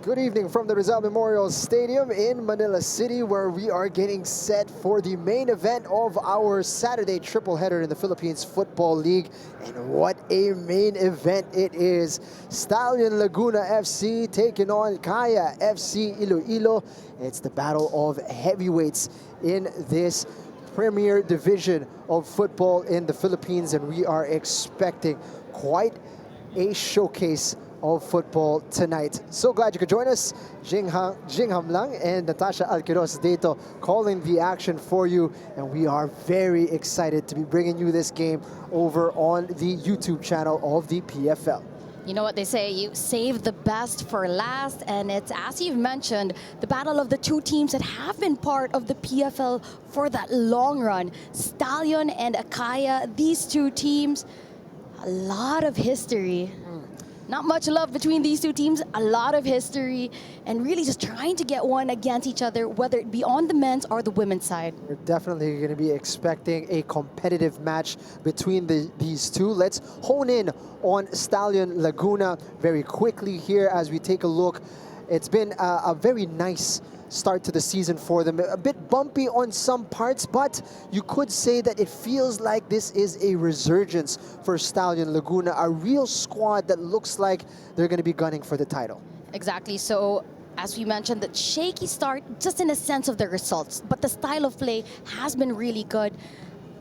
Good evening from the Rizal Memorial Stadium in Manila City, where we are getting set for the main event of our Saturday triple header in the Philippines Football League. And what a main event it is. Stallion Laguna FC taking on Kaya FC Iloilo. It's the battle of heavyweights in this premier division of football in the Philippines, and we are expecting quite a showcase of football tonight. So glad you could join us. Jingham Lang and Natasha Alquiros Deto calling the action for you, and we are very excited to be bringing you this game over on the YouTube channel of the PFL. You know what they say, you save the best for last, and it's, as you've mentioned, the battle of the two teams that have been part of the PFL for that long run. Stallion and Akaya, these two teams, a lot of history. Not much love between these two teams, a lot of history, and really just trying to get one against each other, whether it be on the men's or the women's side. We're definitely going to be expecting a competitive match between these two. Let's hone in on Stallion Laguna very quickly here as we take a look. It's been a very nice start to the season for them. A bit bumpy on some parts, but you could say that it feels like this is a resurgence for Stallion Laguna, a real squad that looks like they're going to be gunning for the title. Exactly. So, as we mentioned, that shaky start just in a sense of the results, but the style of play has been really good.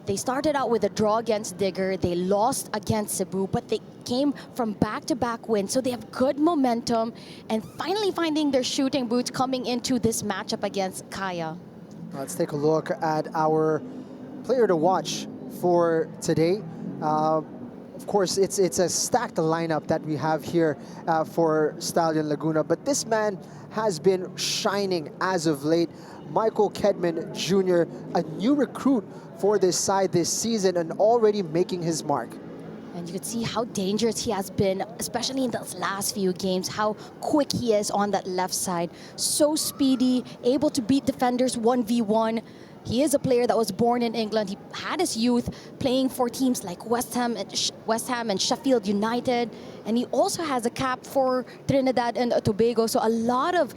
They started out with a draw against Digger, they lost against Cebu, but they came from back-to-back wins, so they have good momentum and finally finding their shooting boots coming into this matchup against Kaya. Let's take a look at our player to watch for today. Of course, it's a stacked lineup that we have here for Stallion Laguna, but this man has been shining as of late. Michael Kedman Jr., a new recruit for this side this season and already making his mark. And you can see how dangerous he has been, especially in those last few games, how quick he is on that left side. So speedy, able to beat defenders 1v1. He is a player that was born in England. He had his youth playing for teams like West Ham and Sheffield United. And he also has a cap for Trinidad and Tobago. So a lot of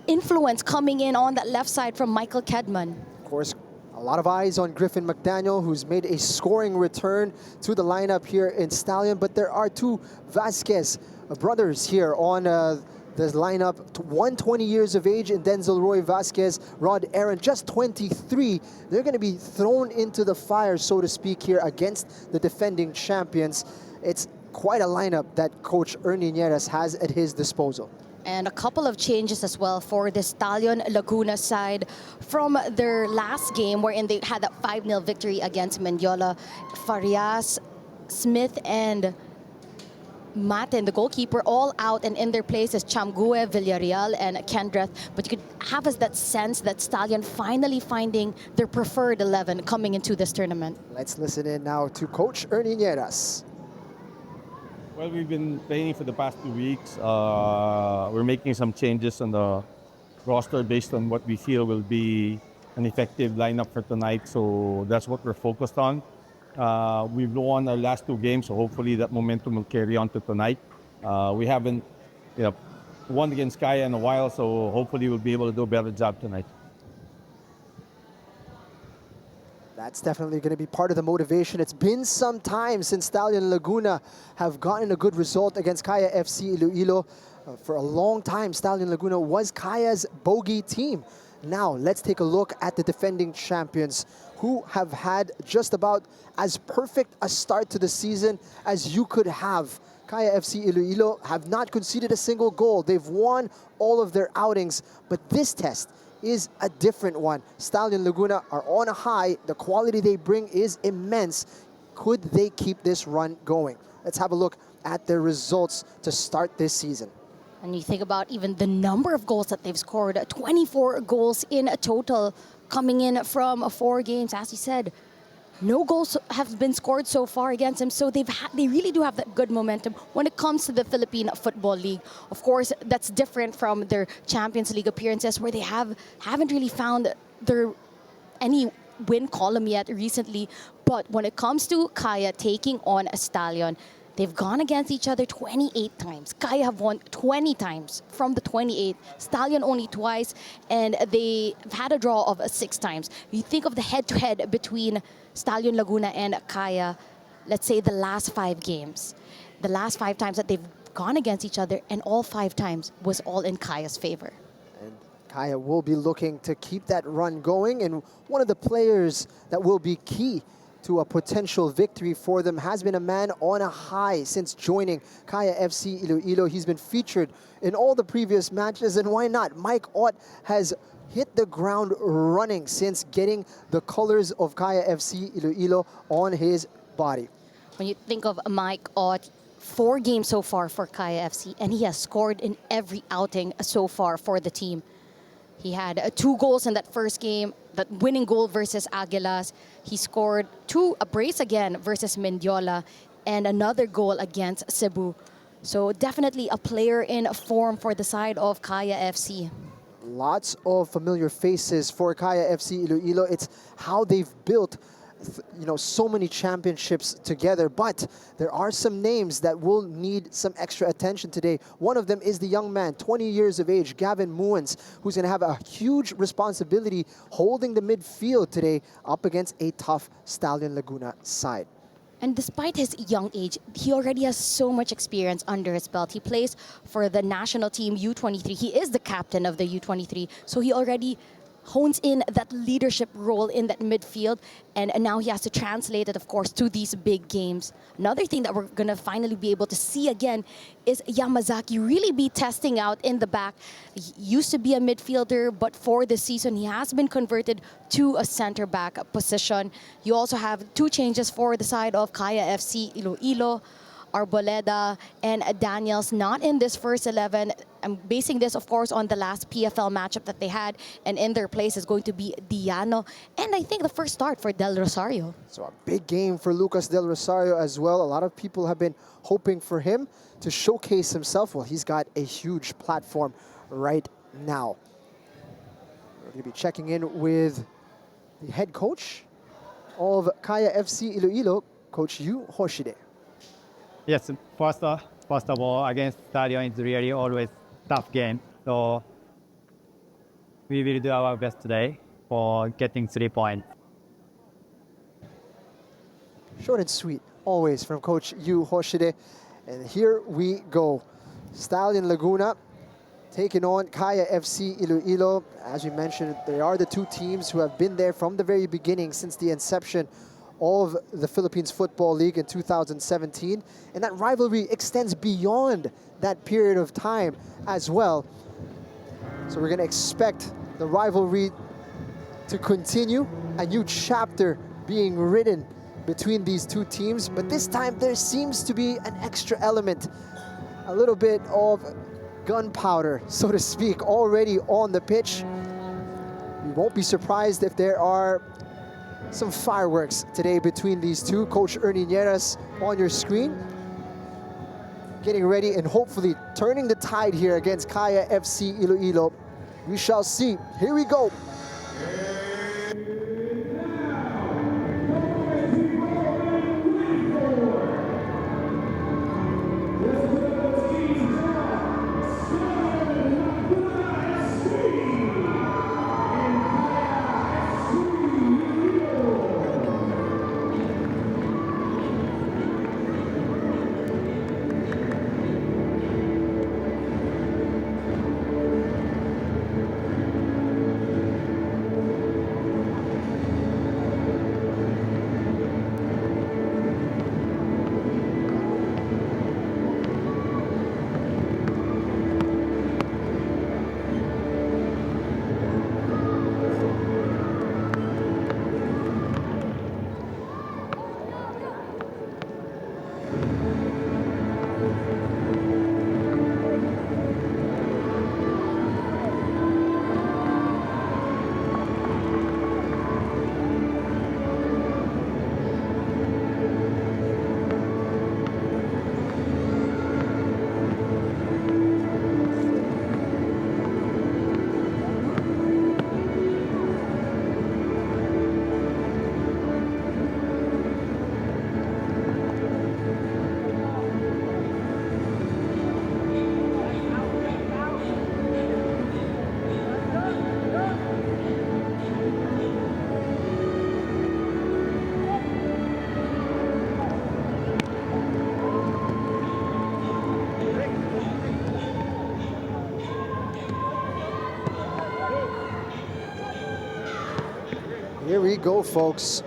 influence coming in on that left side from Michael Kedman. Of course, a lot of eyes on Griffin McDaniel, who's made a scoring return to the lineup here in Stallion. But there are two Vasquez brothers here on the lineup. One 20 years of age in Denzel Roy Vasquez, Rod Aaron, just 23. They're going to be thrown into the fire, so to speak, here against the defending champions. It's quite a lineup that Coach Ernie Nieras has at his disposal. And a couple of changes as well for the Stallion Laguna side from their last game wherein they had that 5-0 victory against Mendiola. Farias, Smith, and Maten, the goalkeeper, all out, and in their places Chamgue, Villarreal, and Kendreth. But you could have that sense that Stallion finally finding their preferred 11 coming into this tournament. Let's listen in now to Coach Ernie Nieras. Well, we've been training for the past 2 weeks. We're making some changes on the roster based on what we feel will be an effective lineup for tonight. So that's what we're focused on. We've won our last 2 games, so hopefully that momentum will carry on to tonight. We haven't won against Kaya in a while, so hopefully we'll be able to do a better job tonight. That's definitely going to be part of the motivation. It's been some time since Stallion Laguna have gotten a good result against Kaya FC Iloilo. For a long time, Stallion Laguna was Kaya's bogey team. Now, let's take a look at the defending champions who have had just about as perfect a start to the season as you could have. Kaya FC Iloilo have not conceded a single goal. They've won all of their outings, but this test is a different one. Stallion Laguna are on a high. The quality they bring is immense. Could they keep this run going? Let's have a look at their results to start this season. And you think about even the number of goals that they've scored, 24 goals in a total coming in from 4 games. As you said, no goals have been scored so far against them, so they really do have that good momentum when it comes to the Philippine Football League. Of course, that's different from their Champions League appearances where they haven't really found any win column yet recently. But when it comes to Kaya taking on a Stallion, They've gone against each other 28 times. Kaya have won 20 times from the 28. Stallion only twice, and they've had a draw of 6 times. You think of the head-to-head between Stallion Laguna and Kaya, let's say the last 5 games. The last 5 times that they've gone against each other, and all 5 times was all in Kaya's favor. And Kaya will be looking to keep that run going, and one of the players that will be key to a potential victory for them has been a man on a high since joining Kaya FC Iloilo. He's been featured in all the previous matches, and why not? Mike Ott has hit the ground running since getting the colors of Kaya FC Iloilo on his body. When you think of Mike Ott, 4 games so far for Kaya FC, and he has scored in every outing so far for the team. He had 2 goals in that first game, that winning goal versus Aguilas. He scored a brace again versus Mendiola, and another goal against Cebu. So definitely a player in form for the side of Kaya FC. Lots of familiar faces for Kaya FC Iloilo. It's how they've built so many championships together, but there are some names that will need some extra attention today. One of them is the young man, 20 years of age, Gavin Muens, who's going to have a huge responsibility holding the midfield today up against a tough Stallion Laguna side. And despite his young age, he already has so much experience under his belt. He plays for the national team U23. He is the captain of the U23, so he already hones in that leadership role in that midfield, and now he has to translate it, of course, to these big games. Another thing that we're going to finally be able to see again is Yamazaki really be testing out in the back. He used to be a midfielder, but for this season, he has been converted to a center-back position. You also have 2 changes for the side of Kaya FC Iloilo. Arboleda and Daniels not in this first 11. I'm basing this, of course, on the last PFL matchup that they had, and in their place is going to be Diano, and I think the first start for Del Rosario. So a big game for Lucas Del Rosario as well. A lot of people have been hoping for him to showcase himself. Well, he's got a huge platform right now. We're going to be checking in with the head coach of Kaya FC Iloilo, Coach Yu Hoshide. Yes, first of all, against Stallion is really always tough game. So we will do our best today for getting 3 points. Short and sweet, always, from Coach Yu Hoshide. And here we go. Stallion Laguna taking on Kaya FC Iloilo. As we mentioned, they are the 2 teams who have been there from the very beginning since the inception of the Philippines Football League in 2017. And that rivalry extends beyond that period of time as well. So we're going to expect the rivalry to continue, a new chapter being written between these 2 teams. But this time there seems to be an extra element, a little bit of gunpowder, so to speak, already on the pitch. We won't be surprised if there are some fireworks today between these 2. Coach Ernie Nieras on your screen, getting ready and hopefully turning the tide here against Kaya FC Iloilo. We shall see. Here we go. Here we go, folks.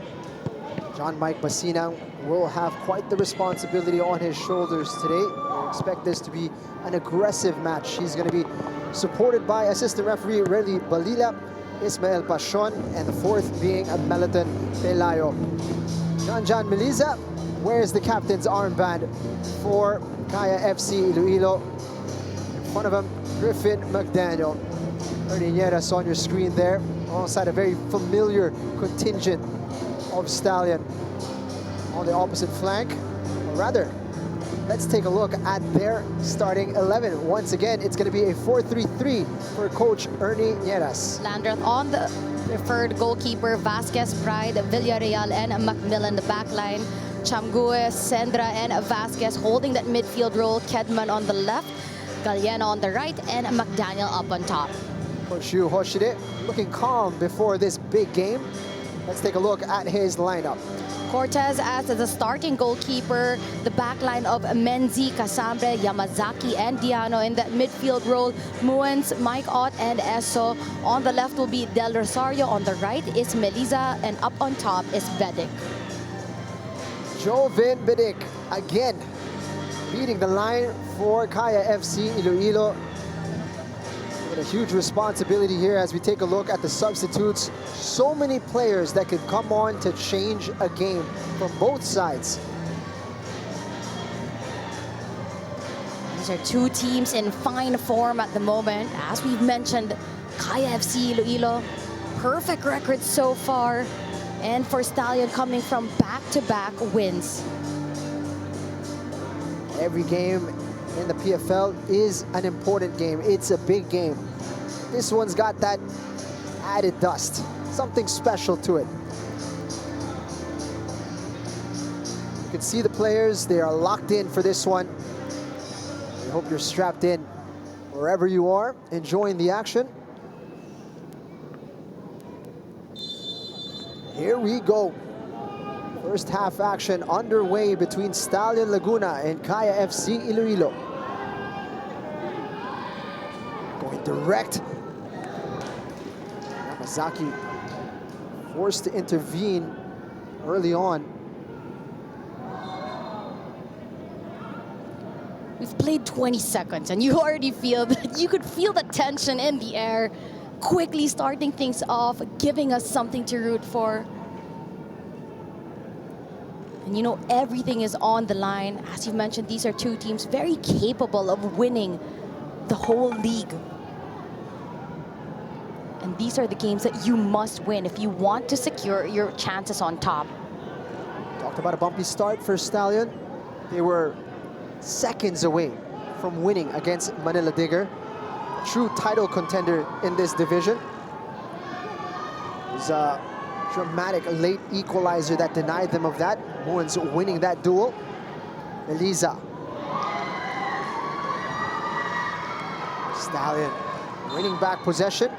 John Mike Basinang will have quite the responsibility on his shoulders today. We expect this to be an aggressive match. He's going to be supported by assistant referee Relly Balila, Ismael Pashon, and the fourth being Melaton Pelayo. John Meliza wears the captain's armband for Kaya FC Iloilo. In front of him, Griffin McDaniel. Ernie Nieras on your screen there, alongside a very familiar contingent of Stallion on the opposite flank. Or rather, let's take a look at their starting 11. Once again, it's going to be a 4-3-3 for Coach Ernie Nieras. Landreth on the preferred goalkeeper, Vasquez, Pride, Villarreal, and Macmillan the back line. Chamgue, Sendra, and Vasquez holding that midfield role. Kedman on the left, Gallena on the right, and McDaniel up on top. Coach Yu Hoshide looking calm before this big game. Let's take a look at his lineup. Cortez as the starting goalkeeper, the back line of Menzi, Casambre, Yamazaki, and Diano in that midfield role. Muens, Mike Ott, and Eso. On the left will be Del Rosario. On the right is Meliza, and up on top is Bedic. Jovin Bedic again leading the line for Kaya FC Iloilo. With a huge responsibility here as we take a look at the substitutes. So many players that could come on to change a game from both sides. These are two teams in fine form at the moment. As we've mentioned, Kaya FC Iloilo, perfect record so far. And for Stallion coming from back-to-back wins. Every game in the PFL is an important game. It's a big game. This one's got that added dust, something special to it. You can see the players, they are locked in for this one. I hope you're strapped in wherever you are, enjoying the action. Here we go. First half action underway between Stallion Laguna and Kaya FC Iloilo. Going direct. Yamazaki forced to intervene early on. We've played 20 seconds and you already feel that you could feel the tension in the air, quickly starting things off, giving us something to root for. And you know, everything is on the line. As you mentioned, these are two teams very capable of winning the whole league. And these are the games that you must win if you want to secure your chances on top. Talked about a bumpy start for Stallion. They were seconds away from winning against Manila Digger, a true title contender in this division. It was a dramatic late equalizer that denied them of that. Muens winning that duel. Eliza. Stallion winning back possession.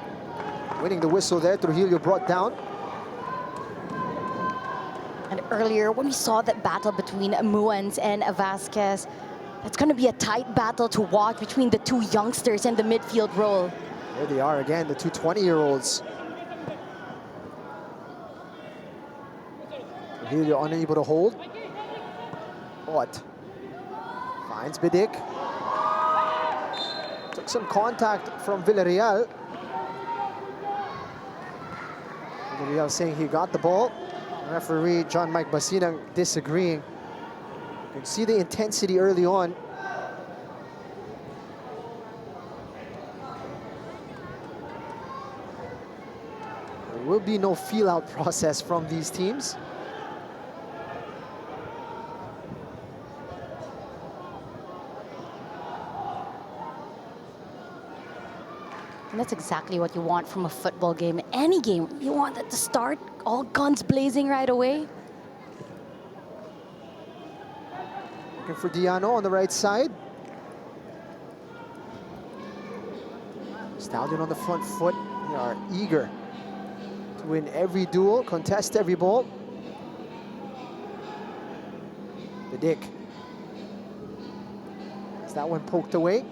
Winning the whistle there, Trujillo brought down. And earlier, when we saw that battle between Muens and Vasquez, that's going to be a tight battle to watch between the two youngsters in the midfield role. There they are again, the two 20-year-olds. Trujillo unable to hold. What? Finds Bedic. Took some contact from Villarreal. Villarreal saying he got the ball. Referee John Mike Basinang disagreeing. You can see the intensity early on. There will be no feel-out process from these teams. And that's exactly what you want from a football game. Any game, you want it to start all guns blazing right away. Looking for Diano on the right side. Stallion on the front foot. They are eager to win every duel, contest every ball. Bedic. Is that one poked away?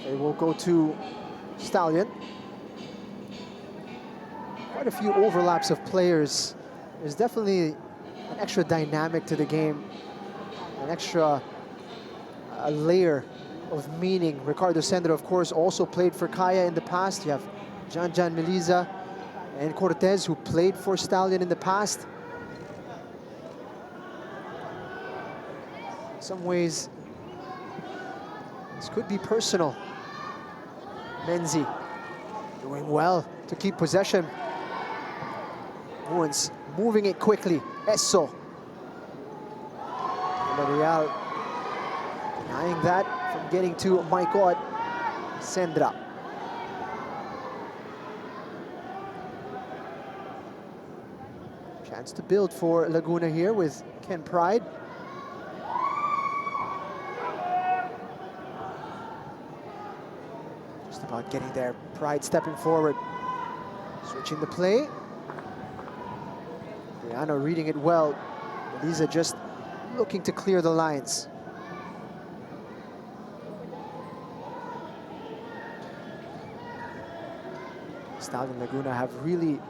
They will go to Stallion. quite a few overlaps of players. There's definitely an extra dynamic to the game, an extra layer of meaning. Ricardo Sendra, of course, also played for Kaya in the past. You have Jan Meliza and Cortez, who played for Stallion in the past. In some ways, this could be personal. Menzi doing well to keep possession. Owens moving it quickly. Esso. Villarreal denying that from getting to Maikot. Sendra. Chance to build for Laguna here with Ken Pride. Just about getting there. Pride stepping forward. Switching the play. Brianna reading it well. Elisa just looking to clear the lines. Stallion Laguna have really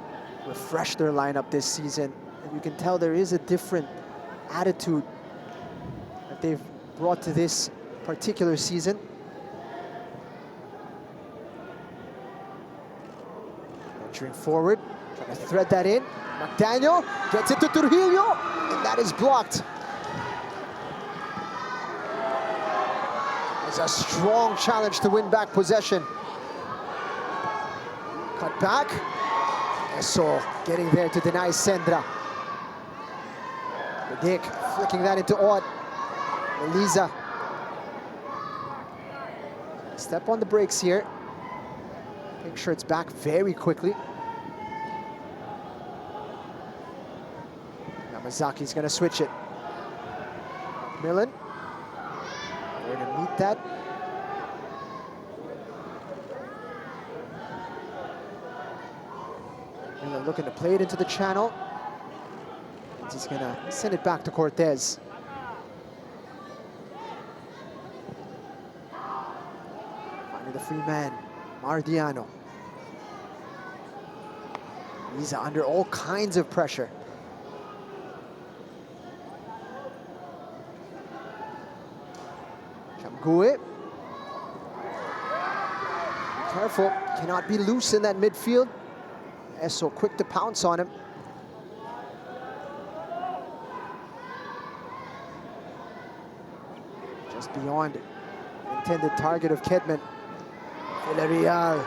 refreshed their lineup this season. And you can tell there is a different attitude that they've brought to this particular season. Venturing forward, trying to thread that in. McDaniel gets it to Trujillo, and that is blocked. It's a strong challenge to win back possession. Cut back. Eso getting there to deny Sendra. Dick flicking that into Odd. Elisa. Step on the brakes here. Make sure it's back very quickly. Yamazaki's gonna switch it. Millen. There to meet that. Millen looking to play it into the channel. And he's gonna send it back to Cortez. Finding the free man, Mardiano. He's under all kinds of pressure. Chamgue. Careful, cannot be loose in that midfield. Esso quick to pounce on him. Just beyond intended target of Kedman. Villarreal,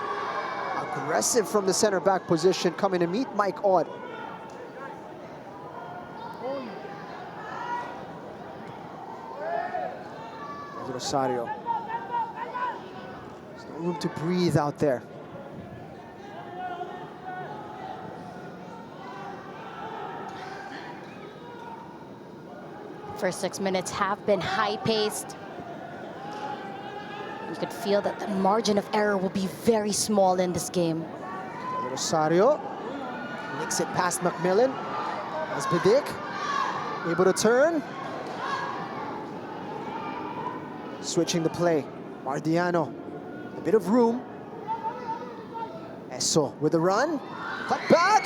aggressive from the center back position, coming to meet Mike Odd. Rosario. There's no room to breathe out there. First 6 minutes have been high-paced. You could feel that the margin of error will be very small in this game. Rosario nicks it past Macmillan. As Bidik able to turn. Switching the play. Mardiano, a bit of room. Esso with a run. Cut back.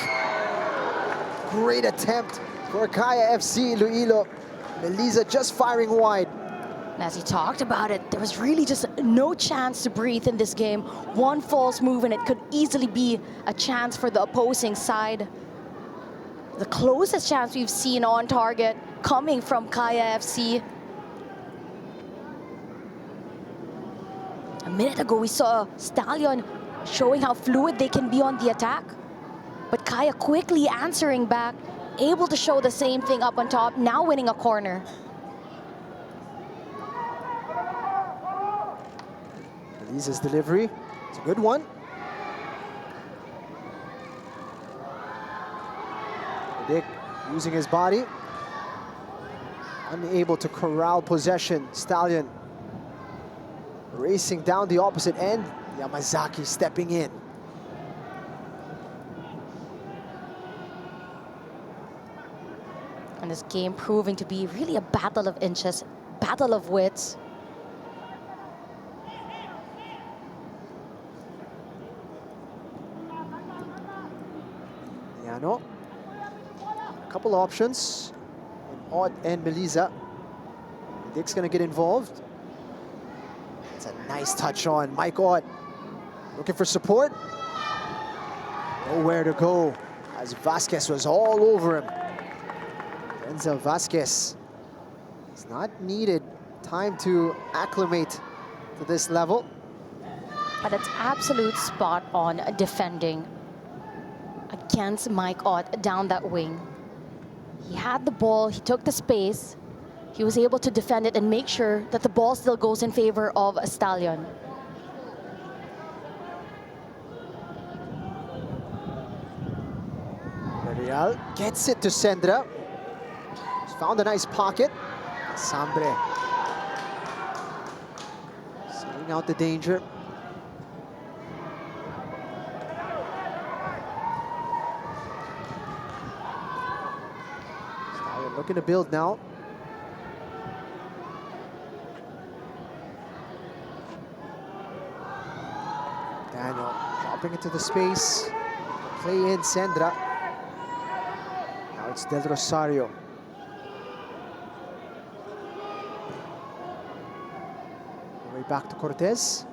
Great attempt for Kaya FC Iloilo. Melisa just firing wide. And as he talked about it, there was really just no chance to breathe in this game. One false move and it could easily be a chance for the opposing side. The closest chance we've seen on target coming from Kaya FC. A minute ago, we saw Stallion showing how fluid they can be on the attack. But Kaya quickly answering back, able to show the same thing up on top, now winning a corner. Elisa's delivery, it's a good one. Dick using his body. Unable to corral possession. Stallion racing down the opposite end. Yamazaki stepping in. And this game proving to be really a battle of inches, battle of wits. Dano. A couple options. Odd and Melisa. Dick's gonna get involved. It's a nice touch on Mike Ott. Looking for support. Nowhere to go, as Vasquez was all over him. Denzel Vasquez is not needed time to acclimate to this level. But it's absolute spot on defending against Mike Ott down that wing. He had the ball, he took the space, he was able to defend it and make sure that the ball still goes in favor of Stallion. Real gets it to Sendra. He's found a nice pocket. Sambre seeing out the danger. Stallion looking to build now. Daniel dropping into the space. Play in Sendra. Now it's Del Rosario. Way back to Cortez.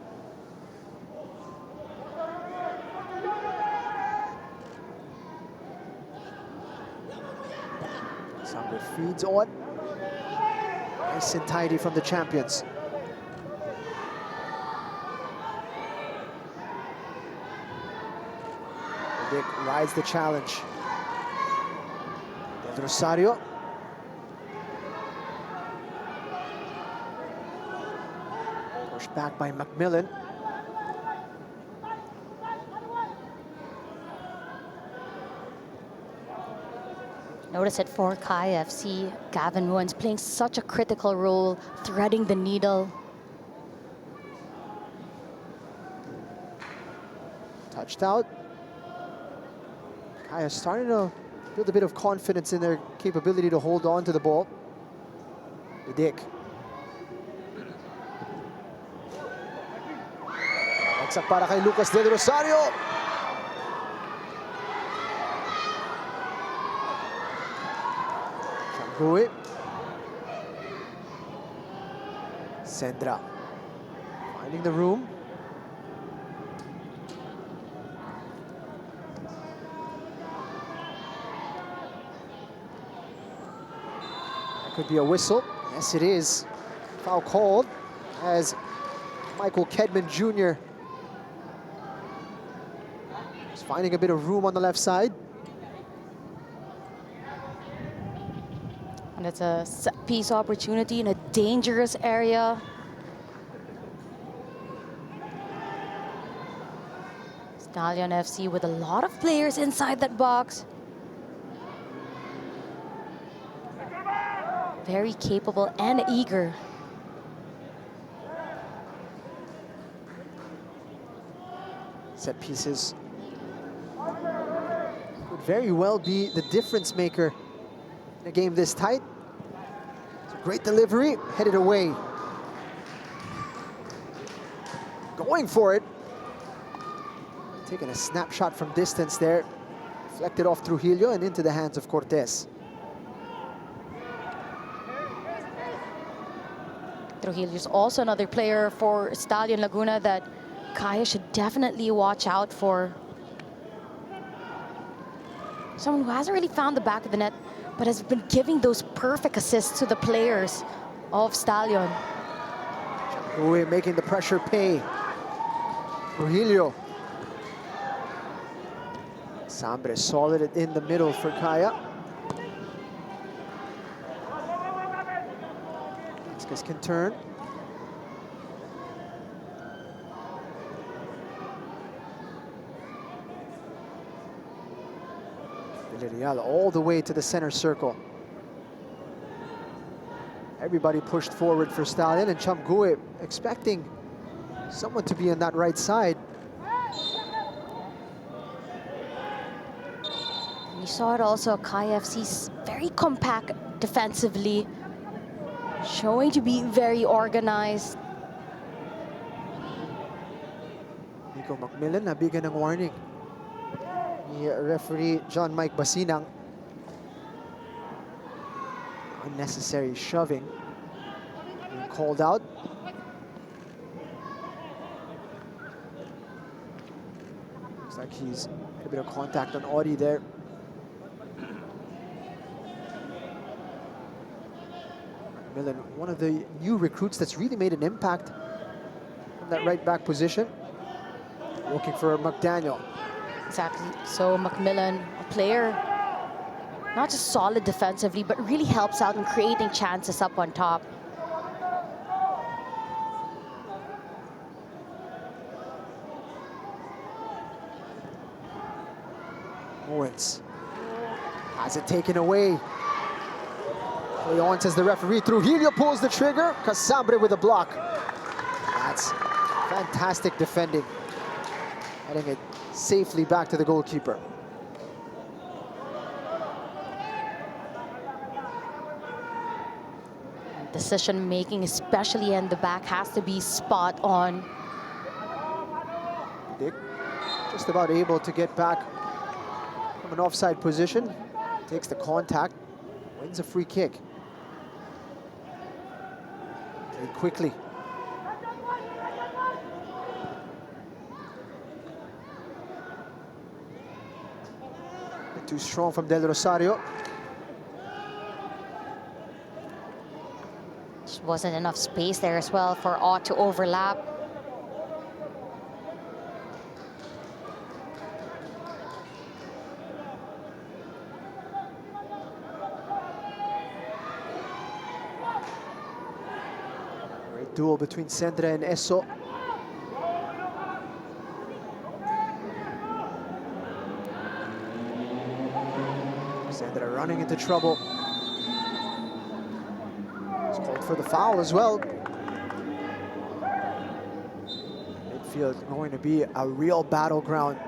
Sambre feeds on. Nice and tidy from the champions. Dick rides the challenge. Del Rosario. Pushed back by Macmillan. Notice it for Kai FC, Gavin Woods playing such a critical role, threading the needle. Touched out. Kaya starting to build a bit of confidence in their capability to hold on to the ball. The Dick. Next up para kay Lucas Del Rosario. Shanggui. Sendra. Finding the room. Could be a whistle. Yes, it is. Foul called as Michael Kedman Jr. is finding a bit of room on the left side. And it's a set-piece opportunity in a dangerous area. Stallion FC with a lot of players inside that box. Very capable and eager. Set pieces could very well be the difference maker in a game this tight. It's a great delivery, headed away. Going for it. Taking a snapshot from distance there. Deflected off Trujillo and into the hands of Cortez. Trujillo's also another player for Stallion Laguna that Kaya should definitely watch out for. Someone who hasn't really found the back of the net, but has been giving those perfect assists to the players of Stallion. Uwe making the pressure pay. Trujillo. Sambre solid in the middle for Kaya. Vasquez can turn. Villarreal all the way to the center circle. Everybody pushed forward for Stallion, and Chamgue expecting someone to be on that right side. You saw it also, Kai FC's very compact defensively, showing to be very organized. Nico Macmillan nabigyan ng warning. The referee, John Mike Basinang. Unnecessary shoving being called out. Looks like he's had a bit of contact on Audie there. Millen, one of the new recruits that's really made an impact from that right back position. Looking for McDaniel. Exactly. So Macmillan, a player not just solid defensively, but really helps out in creating chances up on top. Owens has it taken away. Play on, says the referee. Trujillo pulls the trigger. Casambre with a block. That's fantastic defending. Heading it safely back to the goalkeeper. Decision making, especially in the back, has to be spot on. Dick just about able to get back from an offside position. Takes the contact, wins a free kick. Played quickly. Bit too strong from Del Rosario. Just wasn't enough space there as well for Ott to overlap. Great duel between Sendra and Esso. Sendra running into trouble. It's called for the foul as well. Midfield going to be a real battleground.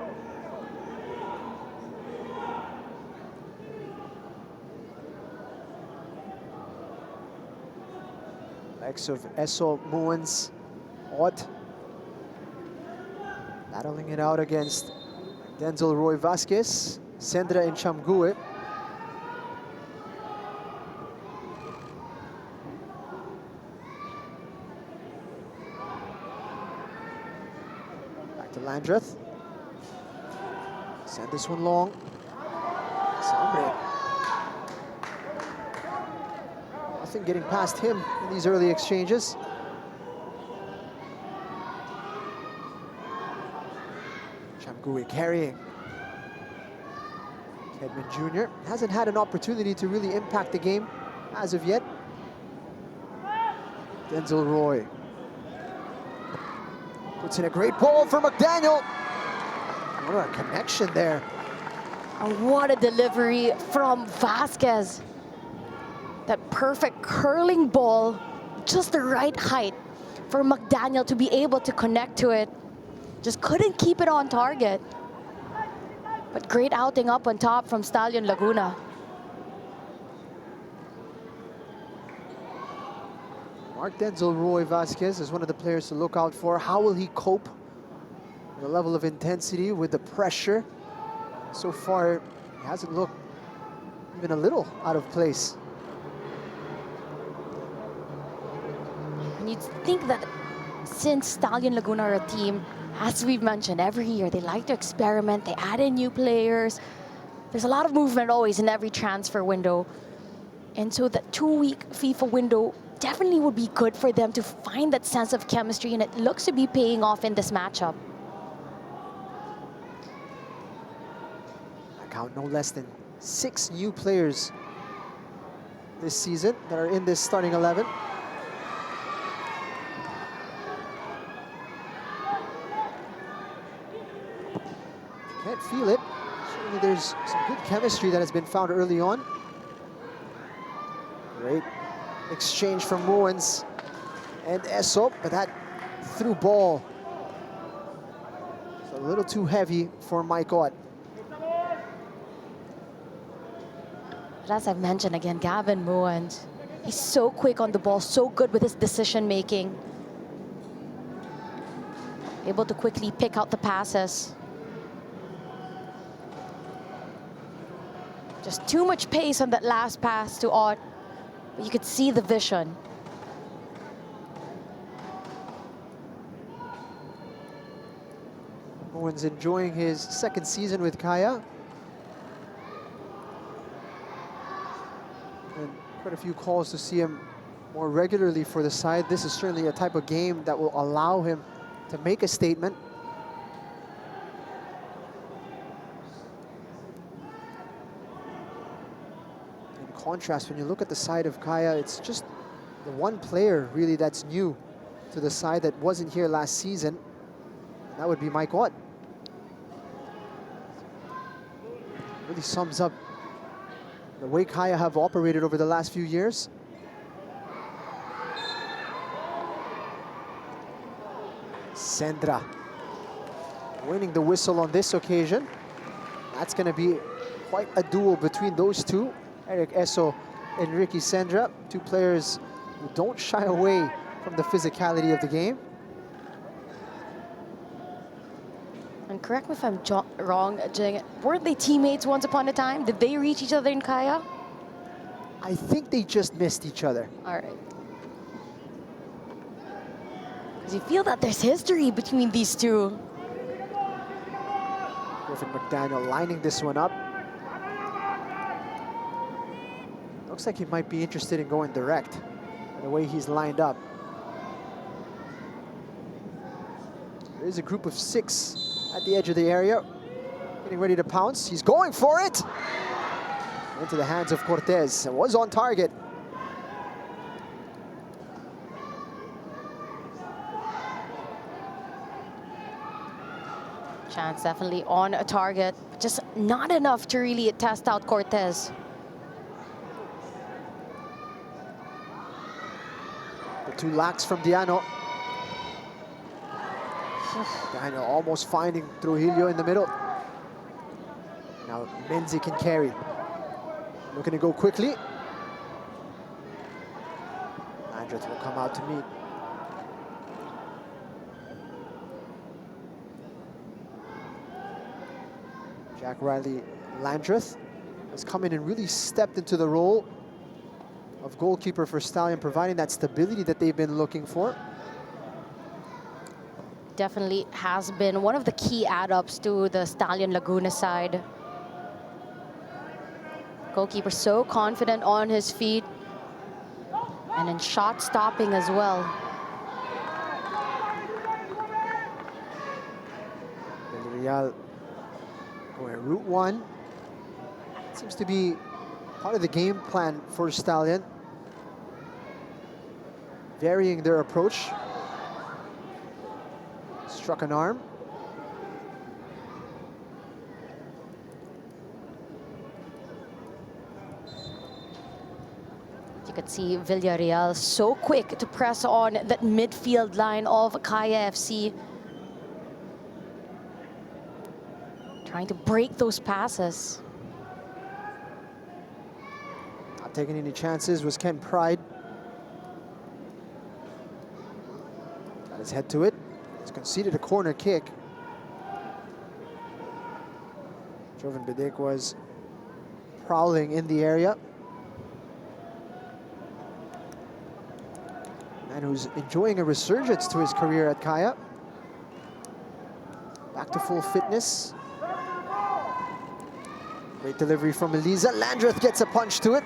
Likes of Esso, Muens, Ott battling it out against Denzel Roy Vasquez, Sendra and Chamgue. Back to Landreth. Send this one long. Sambre. Nothing getting past him in these early exchanges. Chamgue carrying. Kedman Jr. hasn't had an opportunity to really impact the game as of yet. Denzel Roy puts in a great ball for McDaniel. What a connection there. And what a delivery from Vasquez. That perfect curling ball, just the right height for McDaniel to be able to connect to it. Just couldn't keep it on target. But great outing up on top from Stallion Laguna. Mark Denzel Roy Vasquez is one of the players to look out for. How will he cope with the level of intensity, with the pressure? So far, he hasn't looked even a little out of place. And you'd think that since Stallion Laguna are a team, as we've mentioned, every year they like to experiment, they add in new players. There's a lot of movement always in every transfer window. And so that 2-week FIFA window definitely would be good for them to find that sense of chemistry, and it looks to be paying off in this matchup. I count no less than 6 new players this season that are in this starting 11. Can't feel it. Certainly there's some good chemistry that has been found early on. Great exchange from Muens and Esso, but that through ball is a little too heavy for Mike Ott. But as I've mentioned again, Gavin Muens, he's so quick on the ball, so good with his decision making. Able to quickly pick out the passes. Just too much pace on that last pass to Ott. But you could see the vision. Owen's enjoying his second season with Kaya. And quite a few calls to see him more regularly for the side. This is certainly a type of game that will allow him to make a statement. In contrast, when you look at the side of Kaya, it's just the one player really that's new to the side that wasn't here last season. And that would be Mike Ott. Really sums up the way Kaya have operated over the last few years. Sendra winning the whistle on this occasion. That's going to be quite a duel between those two. Eric Esso and Ricky Sendra, two players who don't shy away from the physicality of the game. And correct me if I'm wrong, Jing, weren't they teammates once upon a time? Did they reach each other in Kaya? I think they just missed each other. All right. Because you feel that there's history between these two. Griffin McDaniel lining this one up. Looks like he might be interested in going direct by the way he's lined up. There is a group of 6 at the edge of the area, getting ready to pounce. He's going for it! Into the hands of Cortez. It was on target. Chance definitely on a target, just not enough to really test out Cortez. The 2 lacks from Diano. Diano almost finding Trujillo in the middle. Now Menzi can carry. Looking to go quickly. Landreth will come out to meet. Jack Riley Landreth has come in and really stepped into the role of goalkeeper for Stallion, providing that stability that they've been looking for. Definitely has been one of the key add-ups to the Stallion Laguna side. Goalkeeper so confident on his feet and in shot stopping as well. Villarreal going route 1. Seems to be part of the game plan for Stallion. Varying their approach. Struck an arm. You could see Villarreal so quick to press on that midfield line of Kaya FC. Trying to break those passes. Not taking any chances was Ken Pride. Got his head to it. He's conceded a corner kick. Jovan Bidik was prowling in the area. Man who's enjoying a resurgence to his career at Kaya. Back to full fitness. Great delivery from Eliza. Landreth gets a punch to it.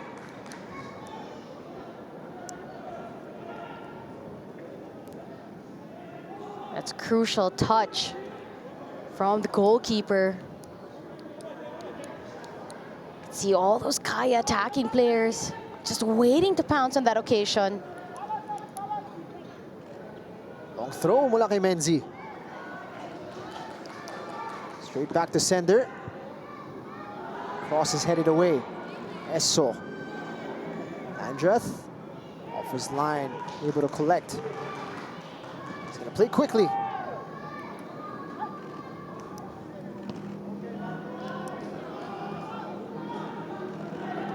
That's crucial touch from the goalkeeper. See all those Kaya attacking players just waiting to pounce on that occasion. Long throw mula kay Menzi. Straight back to sender. Cross is headed away. Esso. Landreth off his line, able to collect. He's going to play quickly.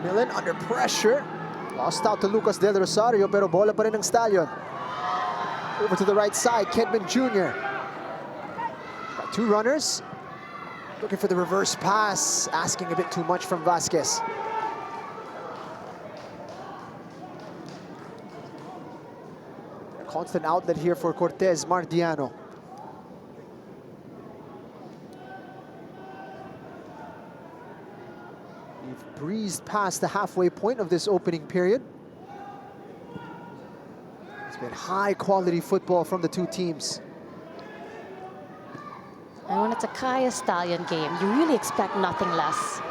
Millen under pressure. Lost out to Lucas Del Rosario, pero bola pa rin ng Stallion. Over to the right side, Kedman Jr. Got 2 runners. Looking for the reverse pass, asking a bit too much from Vasquez. A constant outlet here for Cortez Mardiano. We've breezed past the halfway point of this opening period. It's been high quality football from the two teams. And when it's a Kaya Stallion game, you really expect nothing less.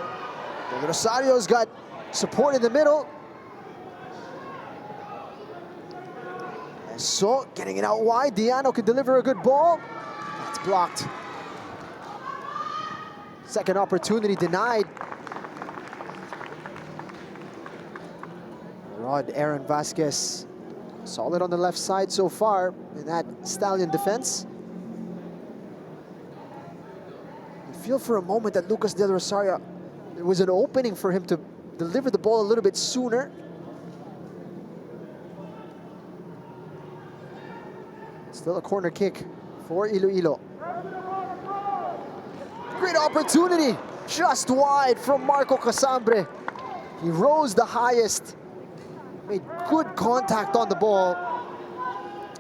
Del Rosario's got support in the middle. And so, getting it out wide, Diano could deliver a good ball. That's blocked. Second opportunity denied. Rod Aaron Vasquez, solid on the left side so far in that Stallion defense. Feel for a moment that Lucas Del Rosario, there was an opening for him to deliver the ball a little bit sooner. Still a corner kick for Iloilo. Great opportunity, just wide from Marco Casambre. He rose the highest, made good contact on the ball.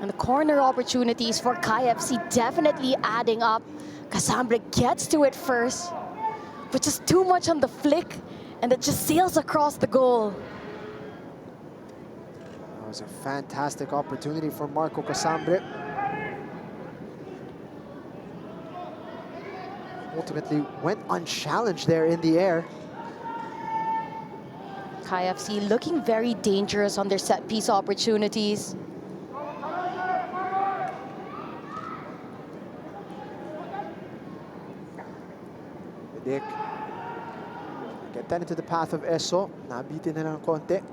And the corner opportunities for Kaya FC definitely adding up. Casambre gets to it first, but just too much on the flick, and it just sails across the goal. That was a fantastic opportunity for Marco Casambre. Ultimately went unchallenged there in the air. Kaya FC looking very dangerous on their set-piece opportunities. Dick. Get that into the path of Eso. Nabitin na ng konti.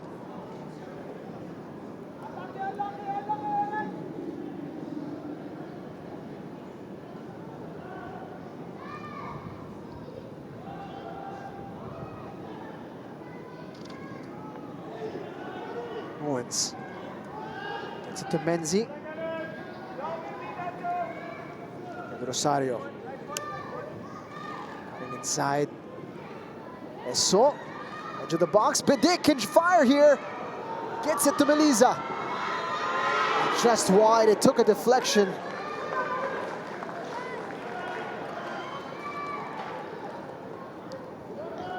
Owens. Gets it to Menzi. And Rosario. Inside. Eso. Edge of the box. Bidik can fire here. Gets it to Meliza. Just wide. It took a deflection.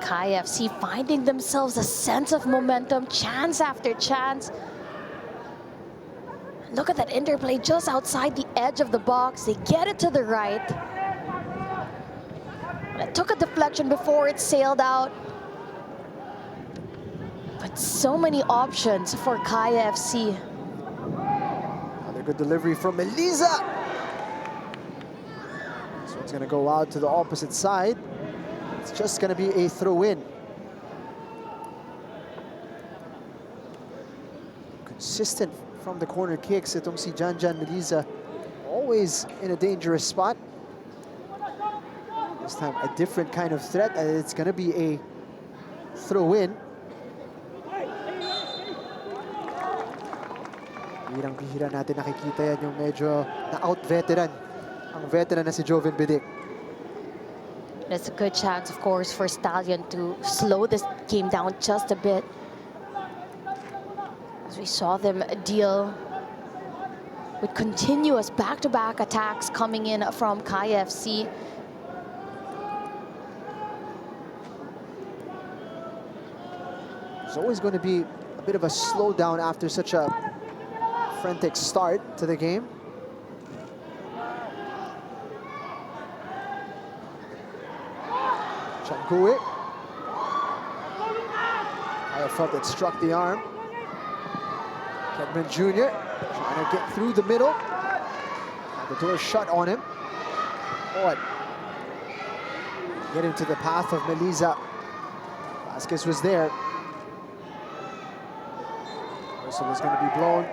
Kaya FC finding themselves a sense of momentum, chance after chance. Look at that interplay just outside the edge of the box. They get it to the right. It took a deflection before it sailed out. But so many options for Kaya FC. Another good delivery from Meliza. So it's going to go out to the opposite side. It's just going to be a throw-in. Consistent from the corner kicks. Itong si Janjan Meliza, always in a dangerous spot. This time a different kind of threat, and it's going to be a throw-in. Bihirang-bihira natin nakikita yan yung medyo na-out-veteran. Ang veteran na si Joven Bidik. There's a good chance, of course, for Stallion to slow this game down just a bit. As we saw them deal with continuous back-to-back attacks coming in from Kaya FC. There's always going to be a bit of a slowdown after such a frantic start to the game. Changui. I felt it struck the arm. Kedman Jr. trying to get through the middle. Had the door shut on him. Boy. Get into the path of Meliza. Vasquez was there. Whistle was going to be blown.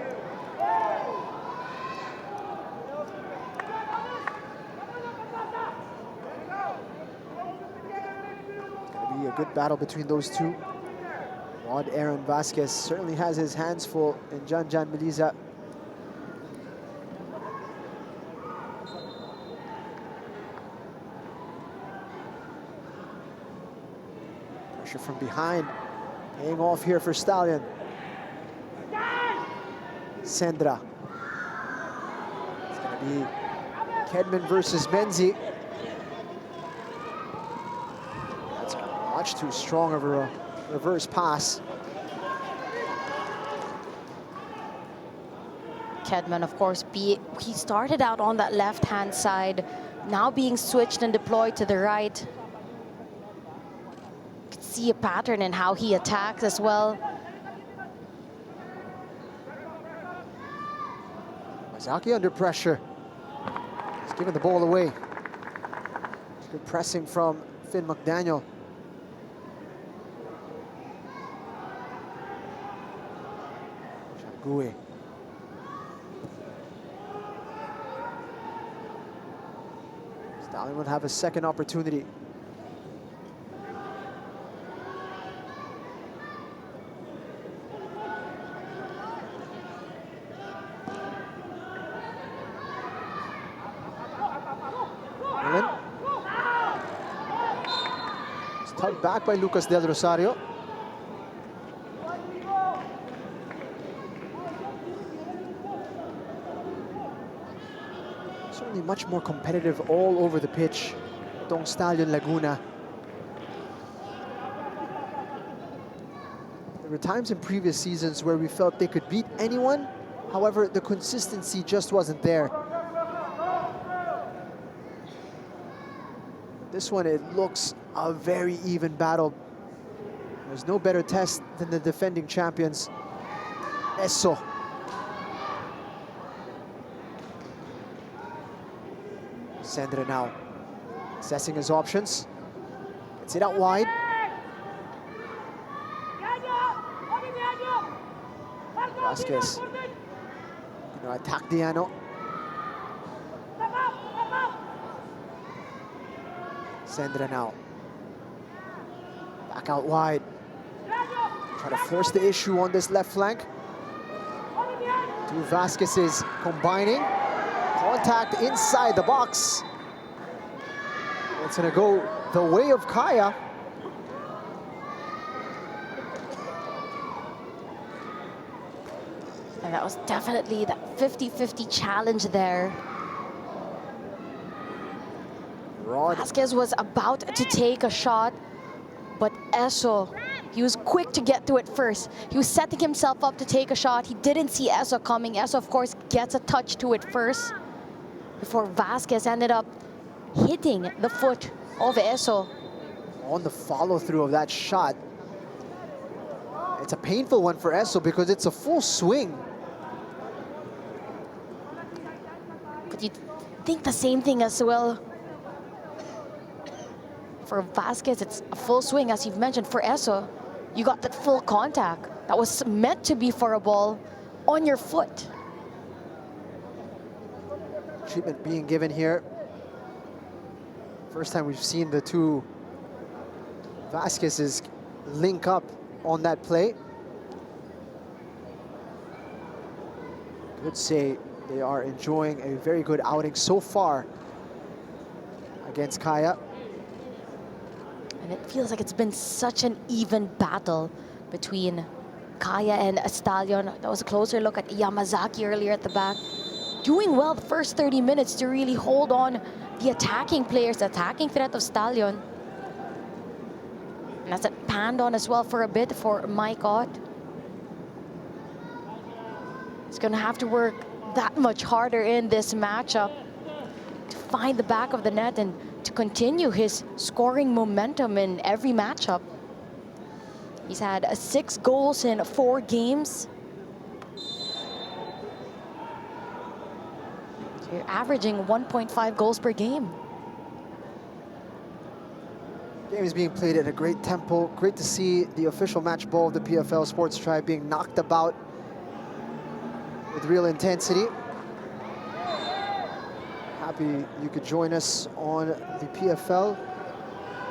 It's going to be a good battle between those two. Vod Aaron Vasquez certainly has his hands full in Janjan Meliza. Pressure from behind. Paying off here for Stallion. Sendra. It's going to be Kedman versus Menzi. That's much too strong of a reverse pass. Kedman, of course, he started out on that left-hand side, now being switched and deployed to the right. You can see a pattern in how he attacks as well. Mazaki under pressure. He's giving the ball away. Good pressing from Finn McDaniel. Changui. Stallion will have a second opportunity. It's tugged back by Lucas Del Rosario. Certainly much more competitive all over the pitch. Vod Stallion Laguna. There were times in previous seasons where we felt they could beat anyone. However, the consistency just wasn't there. This one, it looks a very even battle. There's no better test than the defending champions. Eso. Sendra now assessing his options. Gets it out wide. Vasquez gonna attack Diano. Sendra now. Back out wide. Try to force the issue on this left flank. Two Vasquez's combining. Contact inside the box. It's gonna go the way of Kaya. And that was definitely that 50-50 challenge there. Vasquez was about to take a shot, but Eso, he was quick to get to it first. He was setting himself up to take a shot. He didn't see Eso coming. Eso, of course, gets a touch to it first before Vasquez ended up hitting the foot of Eso. On the follow-through of that shot, it's a painful one for Eso because it's a full swing. But you'd think the same thing as well. For Vasquez, it's a full swing, as you've mentioned. For Eso, you got that full contact that was meant to be for a ball on your foot. Treatment being given here. First time we've seen the two Vasquez's link up on that play. Could say they are enjoying a very good outing so far against Kaya. And it feels like it's been such an even battle between Kaya and Stallion. That was a closer look at Yamazaki earlier at the back. Doing well the first 30 minutes to really hold on the attacking players, the attacking threat of Stallion. And that's it panned on as well for a bit for Mike Ott. He's gonna have to work that much harder in this matchup to find the back of the net and to continue his scoring momentum in every matchup. He's had 6 goals in 4 games. So you're averaging 1.5 goals per game. Game is being played at a great tempo. Great to see the official match ball of the PFL Sports Tribe being knocked about with real intensity. Happy you could join us on the PFL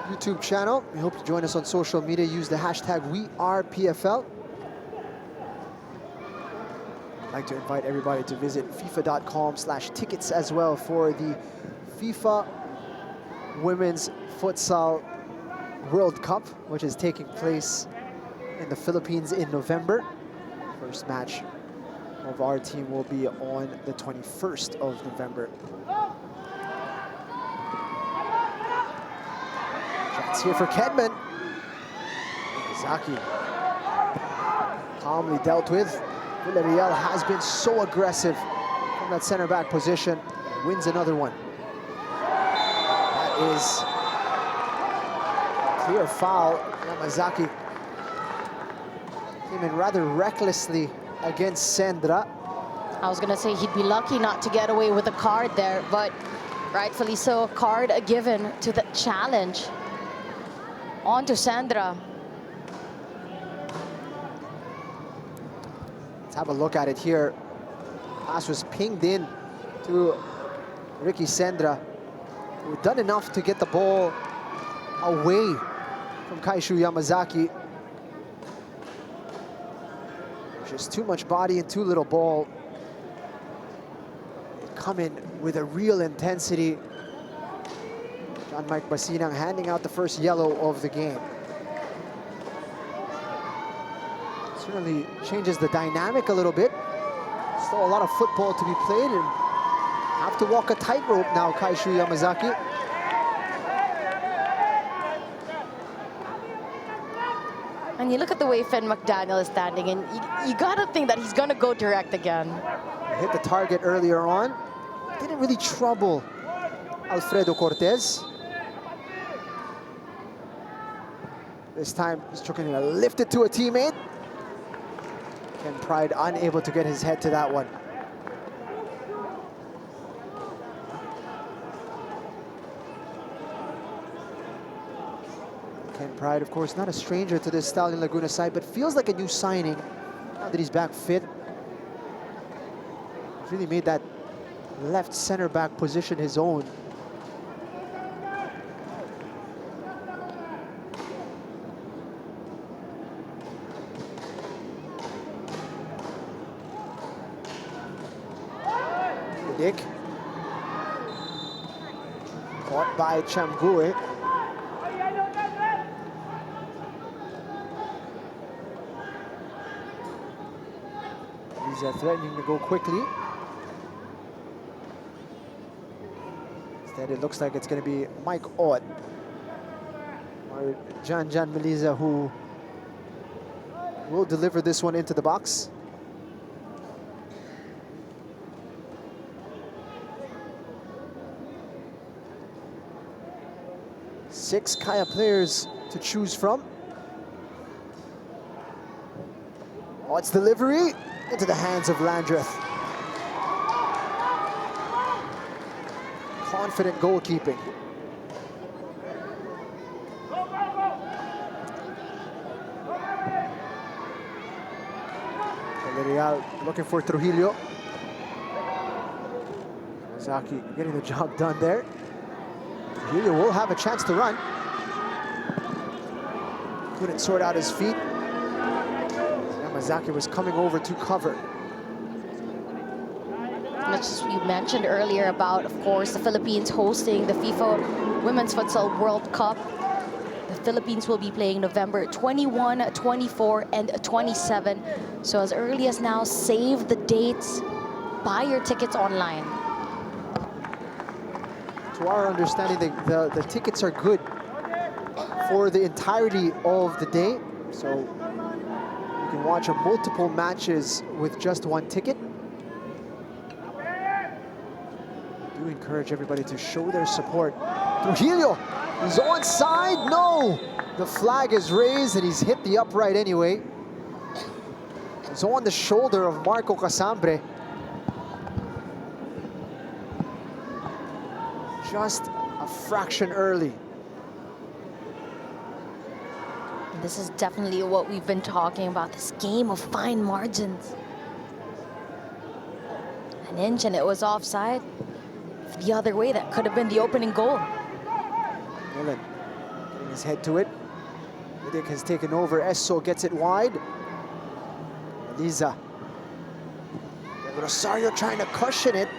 YouTube channel. We hope you join us on social media. Use the hashtag #WeArePFL. I'd like to invite everybody to visit FIFA.com/tickets as well for the FIFA Women's Futsal World Cup, which is taking place in the Philippines in November. First match of our team will be on the 21st of November. Shots here for Kedman. Zaki calmly dealt with. Villarreal has been so aggressive from that center back position. Wins another one. That is a clear foul. Yamazaki came in rather recklessly against Sendra. I was gonna say he'd be lucky not to get away with a card there, but rightfully so, a card given to the challenge. On to Sandra. Let's have a look at it here. Pass was pinged in to Ricky Sendra, who had done enough to get the ball away from Kaishu Yamazaki. Just too much body and too little ball. Come in with a real intensity. John Mike Basinang handing out the first yellow of the game. Certainly changes the dynamic a little bit. Still a lot of football to be played, and have to walk a tightrope now, Kaishu Yamazaki. And you look at the way Finn McDaniel is standing, and you gotta think that he's gonna go direct again. Hit the target earlier on. Didn't really trouble Alfredo Cortez. This time, he's trying to lift it to a teammate. Ken Pride unable to get his head to that one. Ken Pride, of course, not a stranger to this Stallion Laguna side, but feels like a new signing now that he's back fit. He's really made that left center back position his own. Dick. Caught by Chamgue. He's threatening to go quickly. Instead, it looks like it's going to be Mike Ott or Jan Meliza who will deliver this one into the box. Six Kaya players to choose from. Ott's delivery into the hands of Landreth. Confident goalkeeping. Villarreal looking for Trujillo. Zaki getting the job done there. Trujillo will have a chance to run. Couldn't sort out his feet. Yamazaki was coming over to cover. Much as we mentioned earlier about, of course, the Philippines hosting the FIFA Women's Futsal World Cup. The Philippines will be playing November 21, 24, and 27. So as early as now, save the dates, buy your tickets online. To our understanding, the tickets are good for the entirety of the day. So you can watch multiple matches with just one ticket. I do encourage everybody to show their support. Trujillo, he's onside. No! The flag is raised and he's hit the upright anyway. It's on the shoulder of Marco Casambre. Just a fraction early. This is definitely what we've been talking about, this game of fine margins. An inch and it was offside. The other way, that could have been the opening goal. Millen getting his head to it. Riddick has taken over. Esso gets it wide. Eliza. Rosario trying to cushion it.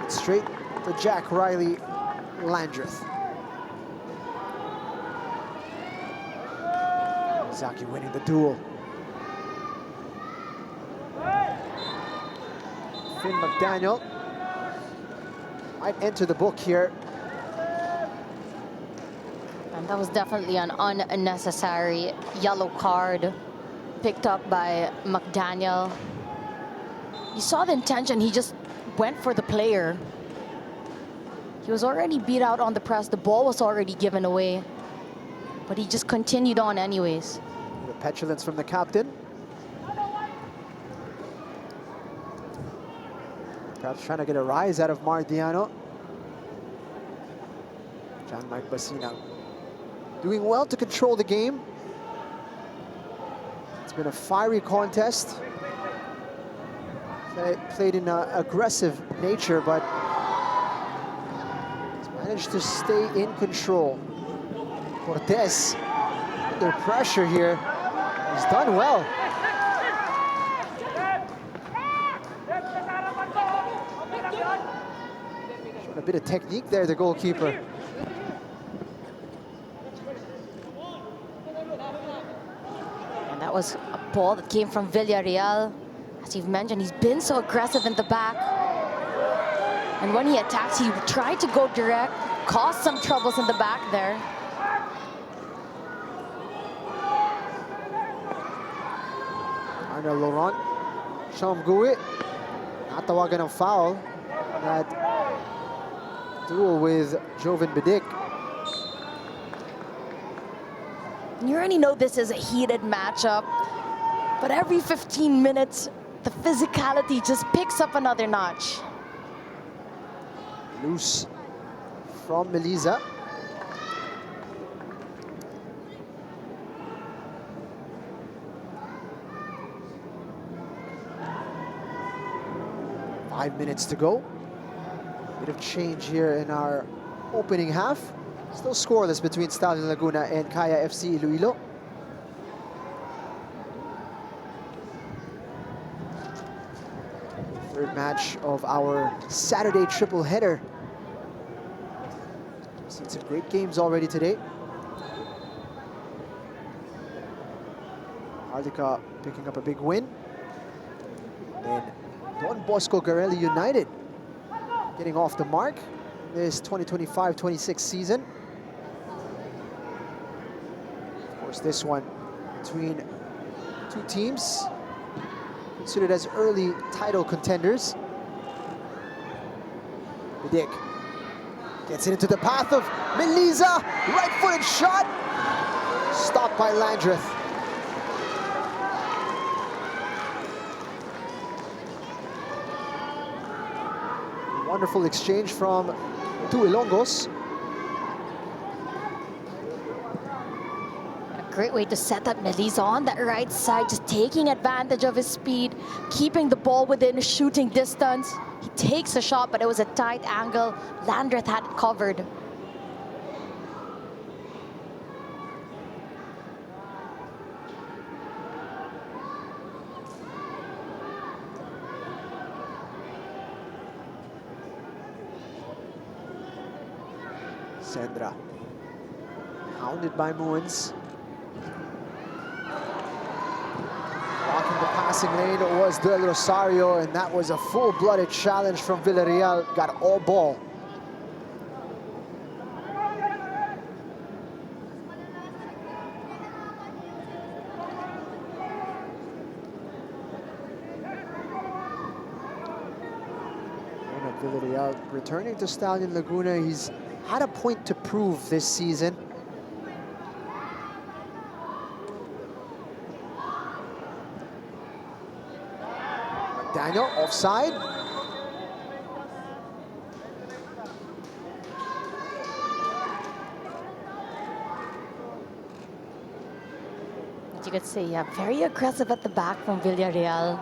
Straight to Jack Riley Landreth. Miyazaki winning the duel. Finn McDaniel might enter the book here. And that was definitely an unnecessary yellow card picked up by McDaniel. You saw the intention, he just went for the player. He was already beat out on the press, the ball was already given away, but he just continued on anyways. The petulance from the captain. Perhaps trying to get a rise out of Mardiano. John Mike Basina doing well to control the game. It's been a fiery contest. Played in an aggressive nature, but he's managed to stay in control. Cortez, under pressure here, he's done well. Showing a bit of technique there, the goalkeeper. And that was a ball that came from Villarreal. As you've mentioned, he's been so aggressive in the back. And when he attacks, he tried to go direct, caused some troubles in the back there. Arnel Laurent, Shamgui, natawagan ng foul. That duel with Jovan Bidik. You already know this is a heated matchup, but every 15 minutes, the physicality just picks up another notch. Loose from Melisa. Five minutes to go. Bit of change here in our opening half. Still scoreless between Stallion Laguna and Kaya FC Iloilo. Third match of our Saturday triple header. Seen some great games already today. Harlika picking up a big win. Then Don Bosco Garelli United getting off the mark this 2025-26 season. Of course, this one between two teams considered as early title contenders. Bidik gets it into the path of Melisa. Right-footed shot. Stopped by Landreth. Wonderful exchange from Tuilongos. A great way to set up Melisa on that right side, just taking advantage of his speed, keeping the ball within shooting distance. He takes a shot, but it was a tight angle. Landreth had it covered. Sandra, hounded by Muins. Blocking the passing lane was Del Rosario, and that was a full-blooded challenge from Villarreal. Got all ball. Villarreal returning to Stallion Laguna. He's had a point to prove this season. Daniel offside. As you could see, yeah, very aggressive at the back from Villarreal.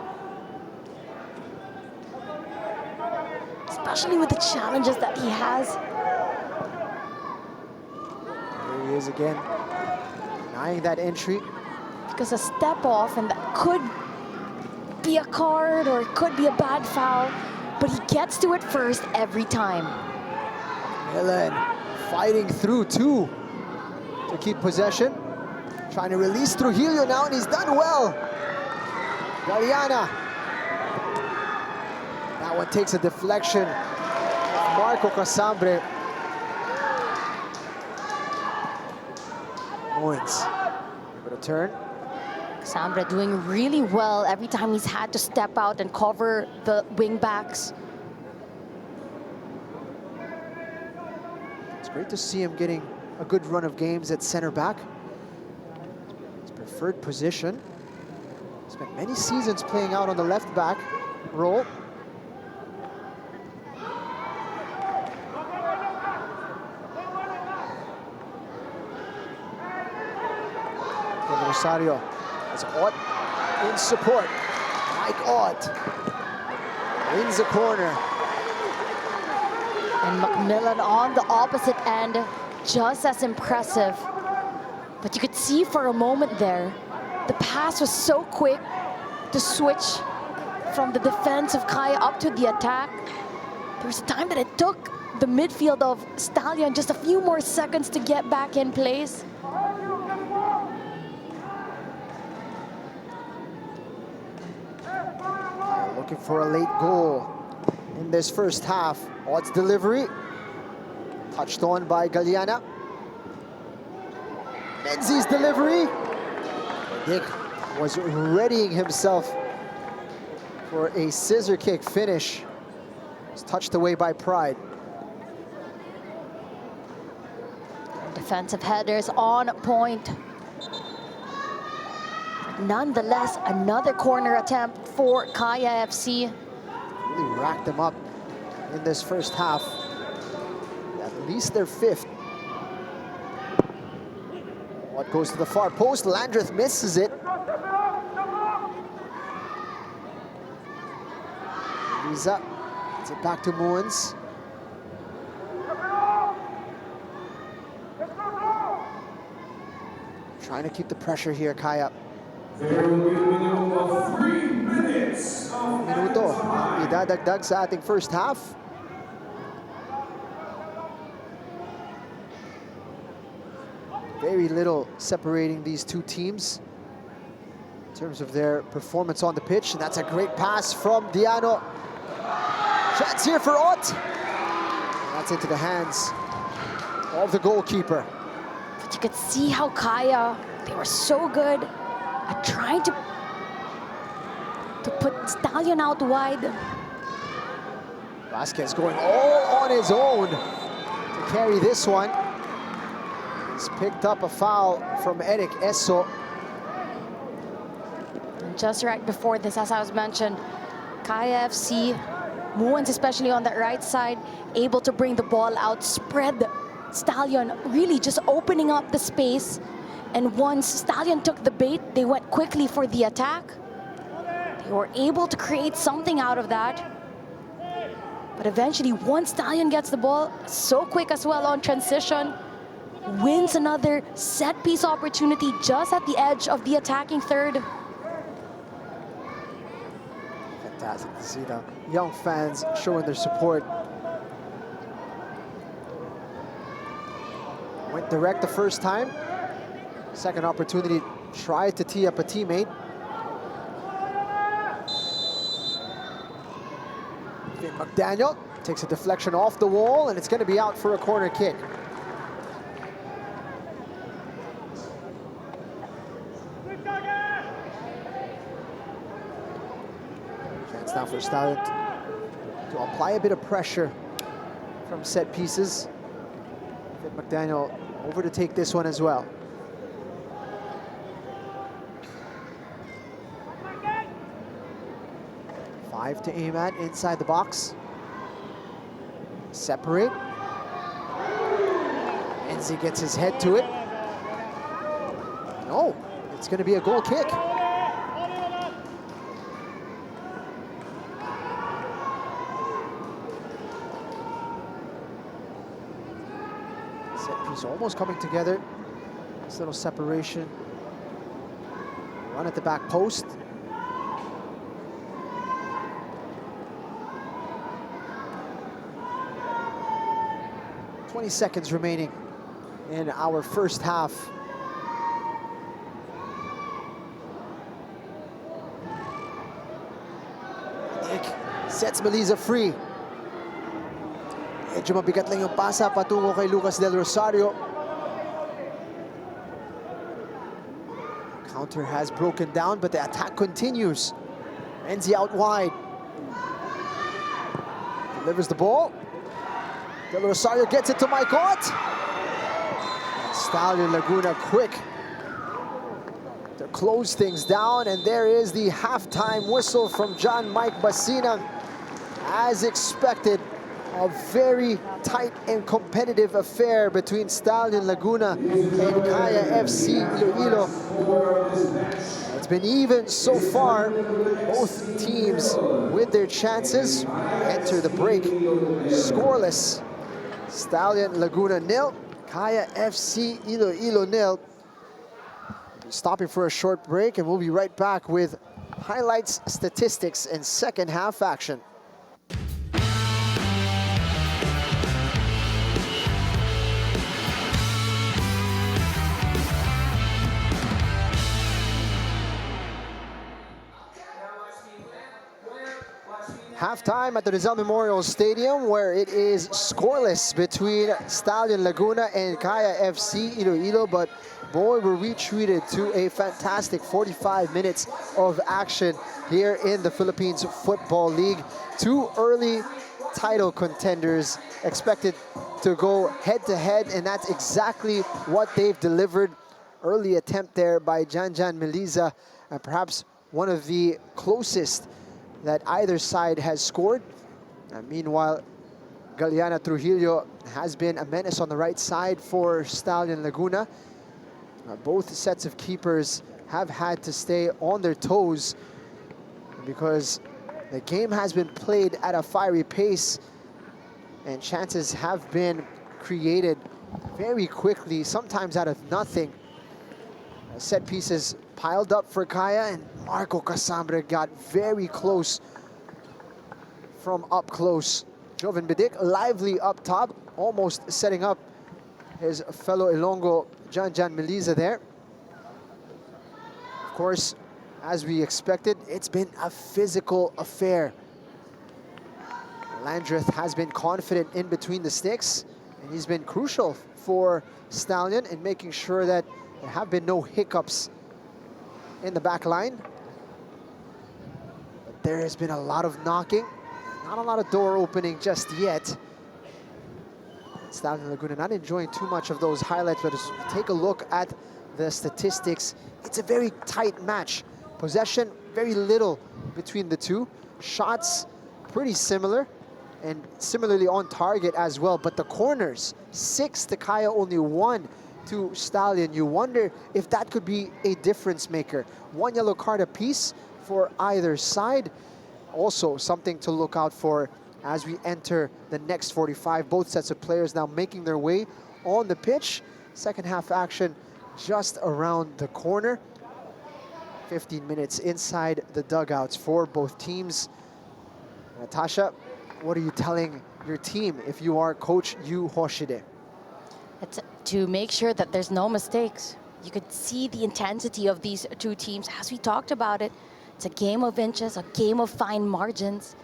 Especially with the challenges that he has. Here he is again, denying that entry. Because a step off, and that could be a card or it could be a bad foul, but he gets to it first every time. Milan fighting through too to keep possession. Trying to release Trujillo now, and he's done well. Galeana. That one takes a deflection of Marco Casambre. Owens, able to turn. Casambre doing really well every time he's had to step out and cover the wing backs. It's great to see him getting a good run of games at center back. His preferred position. Spent many seasons playing out on the left back role. Rosario as Ott in support. Mike Ott wins the corner. And McMillan on the opposite end, just as impressive. But you could see for a moment there, the pass was so quick to switch from the defense of Kaya up to the attack. There was a time that it took the midfield of Stallion just a few more seconds to get back in place. Looking for a late goal in this first half. Ott's delivery, touched on by Galeana. Menzies' delivery. Dick was readying himself for a scissor kick finish. Was touched away by Pride. Defensive headers on point. Nonetheless, another corner attempt for Kaya FC. Really racked them up in this first half. At least their fifth. What goes to the far post? Landreth misses it. Lisa gets it back to Muens. Trying to keep the pressure here, Kaya. There will be a minimum of 3 minutes of Minuto. time. Idadagdag sa ating first half. Very little separating these two teams in terms of their performance on the pitch. And that's a great pass from Diano. Chance here for Ott. And that's into the hands of the goalkeeper. But you could see how Kaya, they were so good at trying to put Stallion out wide. Vasquez going all on his own to carry this one. He's picked up a foul from Eric Esso. And just right before this, as I was mentioned, Kaya FC, Muens especially on that right side, able to bring the ball out, spread Stallion, really just opening up the space. And once Stallion took the bait, they went quickly for the attack. They were able to create something out of that. But eventually, once Stallion gets the ball, so quick as well on transition, wins another set-piece opportunity just at the edge of the attacking third. Fantastic to see the young fans showing their support. Went direct the first time. Second opportunity, tried to tee up a teammate. Finn McDaniel takes a deflection off the wall, and it's going to be out for a corner kick. Chance now for Stallion to apply a bit of pressure from set pieces. Finn McDaniel over to take this one as well. Five to aim at inside the box. Separate. Enzi gets his head to it. No, it's going to be a goal kick. Set piece almost coming together. This little separation. Run at the back post. 20 seconds remaining in our first half. Sets Melissa free. Medyo mabigat lang yung pasa patungo kay Lucas Del Rosario. Counter has broken down, but the attack continues. Enzi out wide. Delivers the ball. Del Rosario gets it to Mike Ott. Stallion Laguna quick to close things down, and there is the halftime whistle from John Mike Basina. As expected, a very tight and competitive affair between Stallion Laguna and Kaya FC Iloilo. It's been even so far. Both teams with their chances enter the break scoreless. Stallion Laguna 0, Kaya FC Iloilo 0. Stopping for a short break, and we'll be right back with highlights, statistics, and second half action. Halftime at the Rizal Memorial Stadium, where it is scoreless between Stallion Laguna and Kaya FC Iloilo, but boy, were we treated to a fantastic 45 minutes of action here in the Philippines Football League. Two early title contenders expected to go head-to-head, and that's exactly what they've delivered. Early attempt there by Janjan Meliza, and perhaps one of the closest that either side has scored. And meanwhile, Galiana Trujillo has been a menace on the right side for Stallion Laguna. Both sets of keepers have had to stay on their toes because the game has been played at a fiery pace, and chances have been created very quickly, sometimes out of nothing. Set pieces piled up for Kaya, and Marco Casambre got very close from up close. Joven Bidik lively up top, almost setting up his fellow Ilonggo Janjan Meliza there. Of course, as we expected, it's been a physical affair. Landreth has been confident in between the sticks, and he's been crucial for Stallion in making sure that there have been no hiccups in the back line. But there has been a lot of knocking, not a lot of door opening just yet. Stallion Laguna not enjoying too much of those highlights, but as we take a look at the statistics, it's a very tight match. Possession, very little between the two. Shots, pretty similar, and similarly on target as well. But the corners, 6 to Kaya, only 1 to Stallion. You wonder if that could be a difference maker. 1 yellow card apiece for either side. Also something to look out for as we enter the next 45. Both sets of players now making their way on the pitch. Second half action just around the corner. 15 minutes inside the dugouts for both teams. Natasha, what are you telling your team if you are Coach Yu Hoshide? It's to make sure that there's no mistakes. You could see the intensity of these two teams as we talked about it. It's a game of inches, a game of fine margins.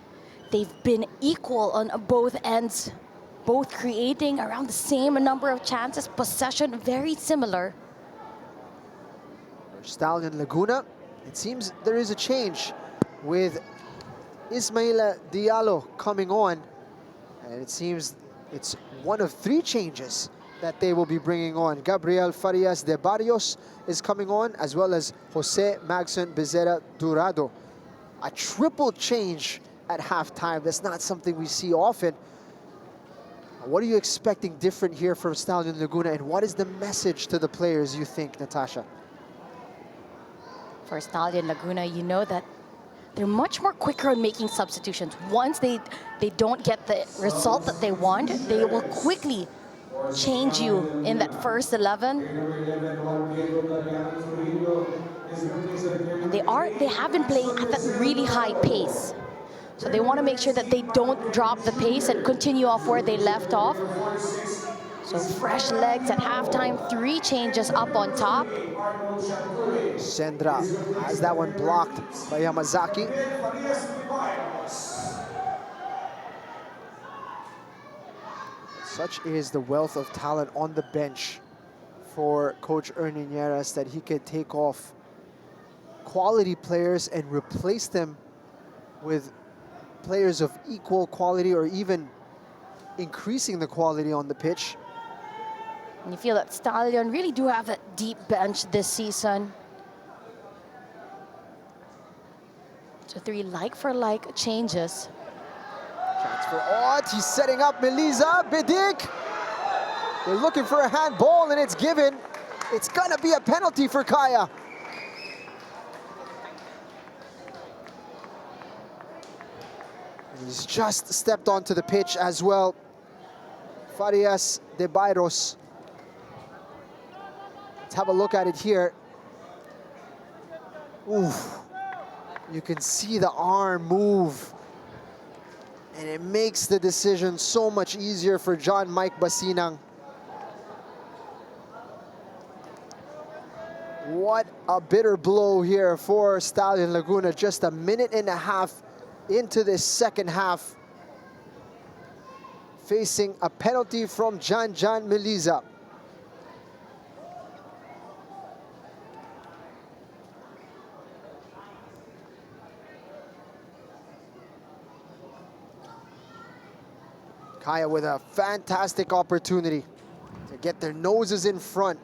They've been equal on both ends, both creating around the same number of chances, possession very similar. Stallion Laguna, it seems there is a change with Ismaila Diallo coming on, and it seems it's one of 3 changes that they will be bringing on. Gabriel Farias de Barrios is coming on, as well as Jose Magson Bezerra Durado. A triple change at halftime. That's not something we see often. What are you expecting different here from Stallion Laguna, and what is the message to the players, you think, Natasha? For Stallion Laguna, you know that they're much more quicker on making substitutions. Once they don't get the result that they want, they will quickly change you in that first 11. And they have been playing at that really high pace. So they want to make sure that they don't drop the pace and continue off where they left off. So fresh legs at halftime, 3 changes up on top. Sendra has that one blocked by Yamazaki. Such is the wealth of talent on the bench for Coach Ernie Nieras that he could take off quality players and replace them with players of equal quality or even increasing the quality on the pitch. And you feel that Stallion really do have a deep bench this season. 3 like-for-like changes. Chance for Ott. He's setting up Melisa. Bidik. They're looking for a handball and it's given. It's gonna be a penalty for Kaya. And he's just stepped onto the pitch as well. Farias de Bayros. Let's have a look at it here. Oof. You can see the arm move. And it makes the decision so much easier for John Mike Basinang. What a bitter blow here for Stallion Laguna. Just a minute and a half into this second half. Facing a penalty from Jan Melisa. Kaya with a fantastic opportunity to get their noses in front.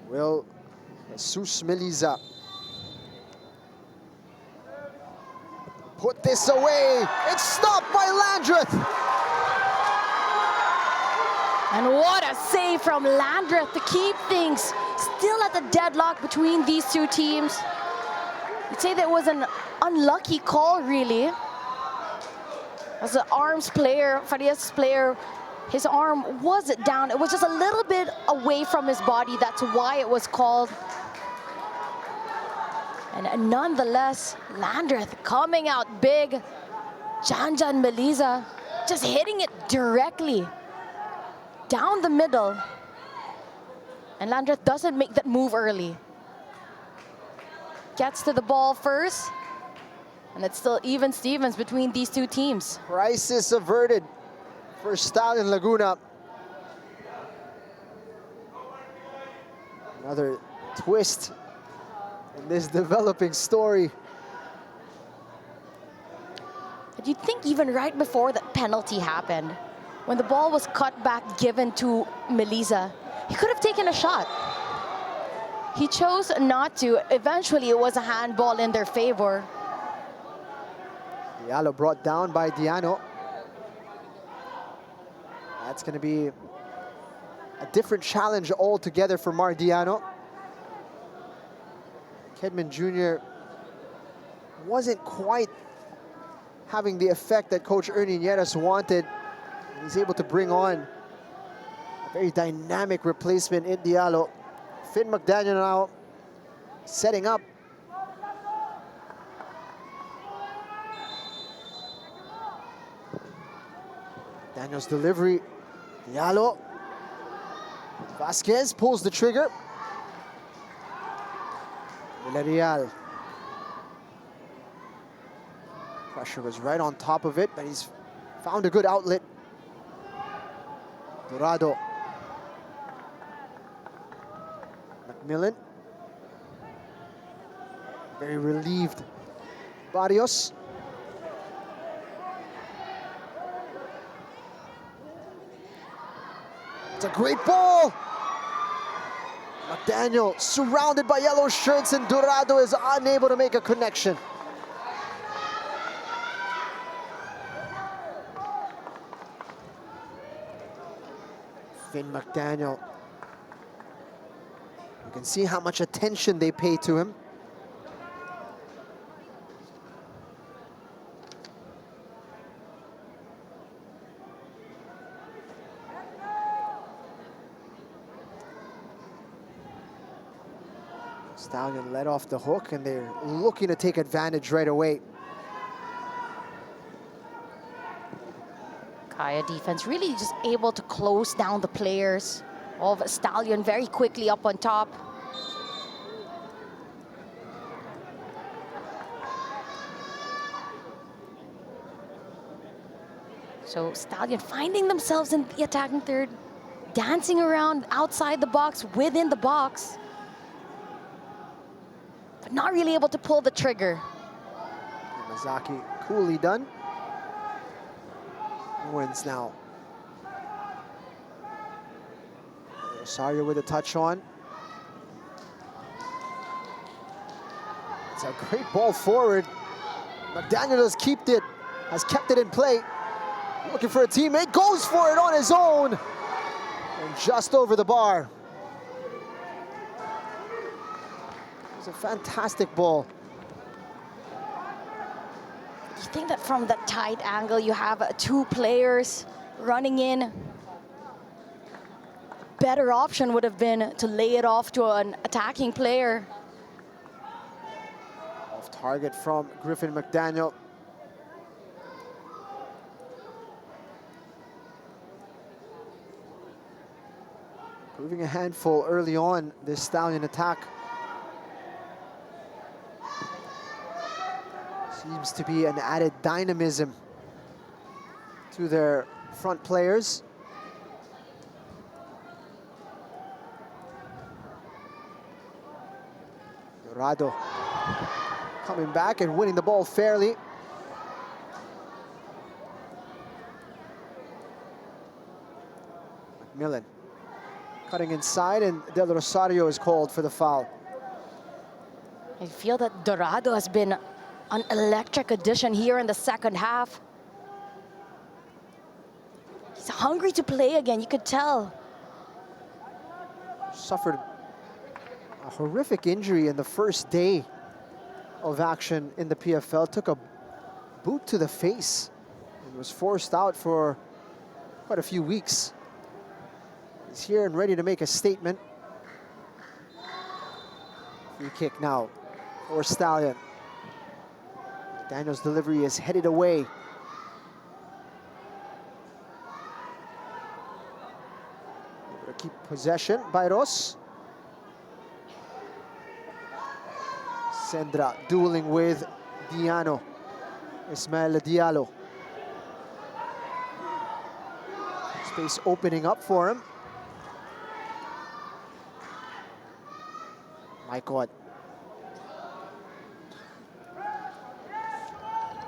Will Jesus Melisa put this away? It's stopped by Landreth. And what a save from Landreth to keep things still at the deadlock between these two teams. You'd say that was an unlucky call, really. As the arms player, Farias' player, his arm was down. It was just a little bit away from his body. That's why it was called. And nonetheless, Landreth coming out big. Jan Melisa just hitting it directly down the middle. And Landreth doesn't make that move early. Gets to the ball first. And it's still even Stevens between these two teams. Crisis averted for Stallion Laguna. Another twist in this developing story. But you'd think even right before that penalty happened, when the ball was cut back given to Melisa, he could have taken a shot. He chose not to. Eventually, it was a handball in their favor. Diallo brought down by Diano. That's going to be a different challenge altogether for Mardiano. Kedman Jr. wasn't quite having the effect that Coach Ernie Nieras wanted. He's able to bring on a very dynamic replacement in Diallo. Finn McDaniel now setting up. Daniel's delivery. Diallo. Vasquez pulls the trigger. Villarreal. Pressure was right on top of it, but he's found a good outlet. Dorado. Macmillan. Very relieved. Barrios. It's a great ball. McDaniel surrounded by yellow shirts and Dorado is unable to make a connection. Finn McDaniel. You can see how much attention they pay to him. Stallion let off the hook and they're looking to take advantage right away. Kaya defense really just able to close down the players of Stallion very quickly up on top. So Stallion finding themselves in the attacking third, dancing around outside the box, within the box, but not really able to pull the trigger. Yamazaki coolly done. Wins now. Rosario with a touch on. It's a great ball forward. McDaniel has kept it in play. Looking for a teammate, goes for it on his own. And just over the bar. It's a fantastic ball. You think that from that tight angle, you have two players running in. Better option would have been to lay it off to an attacking player. Off target from Griffin McDaniel. Proving a handful early on, this Stallion attack. Seems to be an added dynamism to their front players. Dorado coming back and winning the ball fairly. McMillan cutting inside, and Del Rosario is called for the foul. I feel that Dorado has been an electric addition here in the second half. He's hungry to play again, you could tell. Suffered a horrific injury in the first day of action in the PFL. Took a boot to the face and was forced out for quite a few weeks. He's here and ready to make a statement. Free kick now for Stallion. Daniel's delivery is headed away. Able to keep possession by Ros. Sendra dueling with Diano. Ismael Diallo. Space opening up for him. Maikot.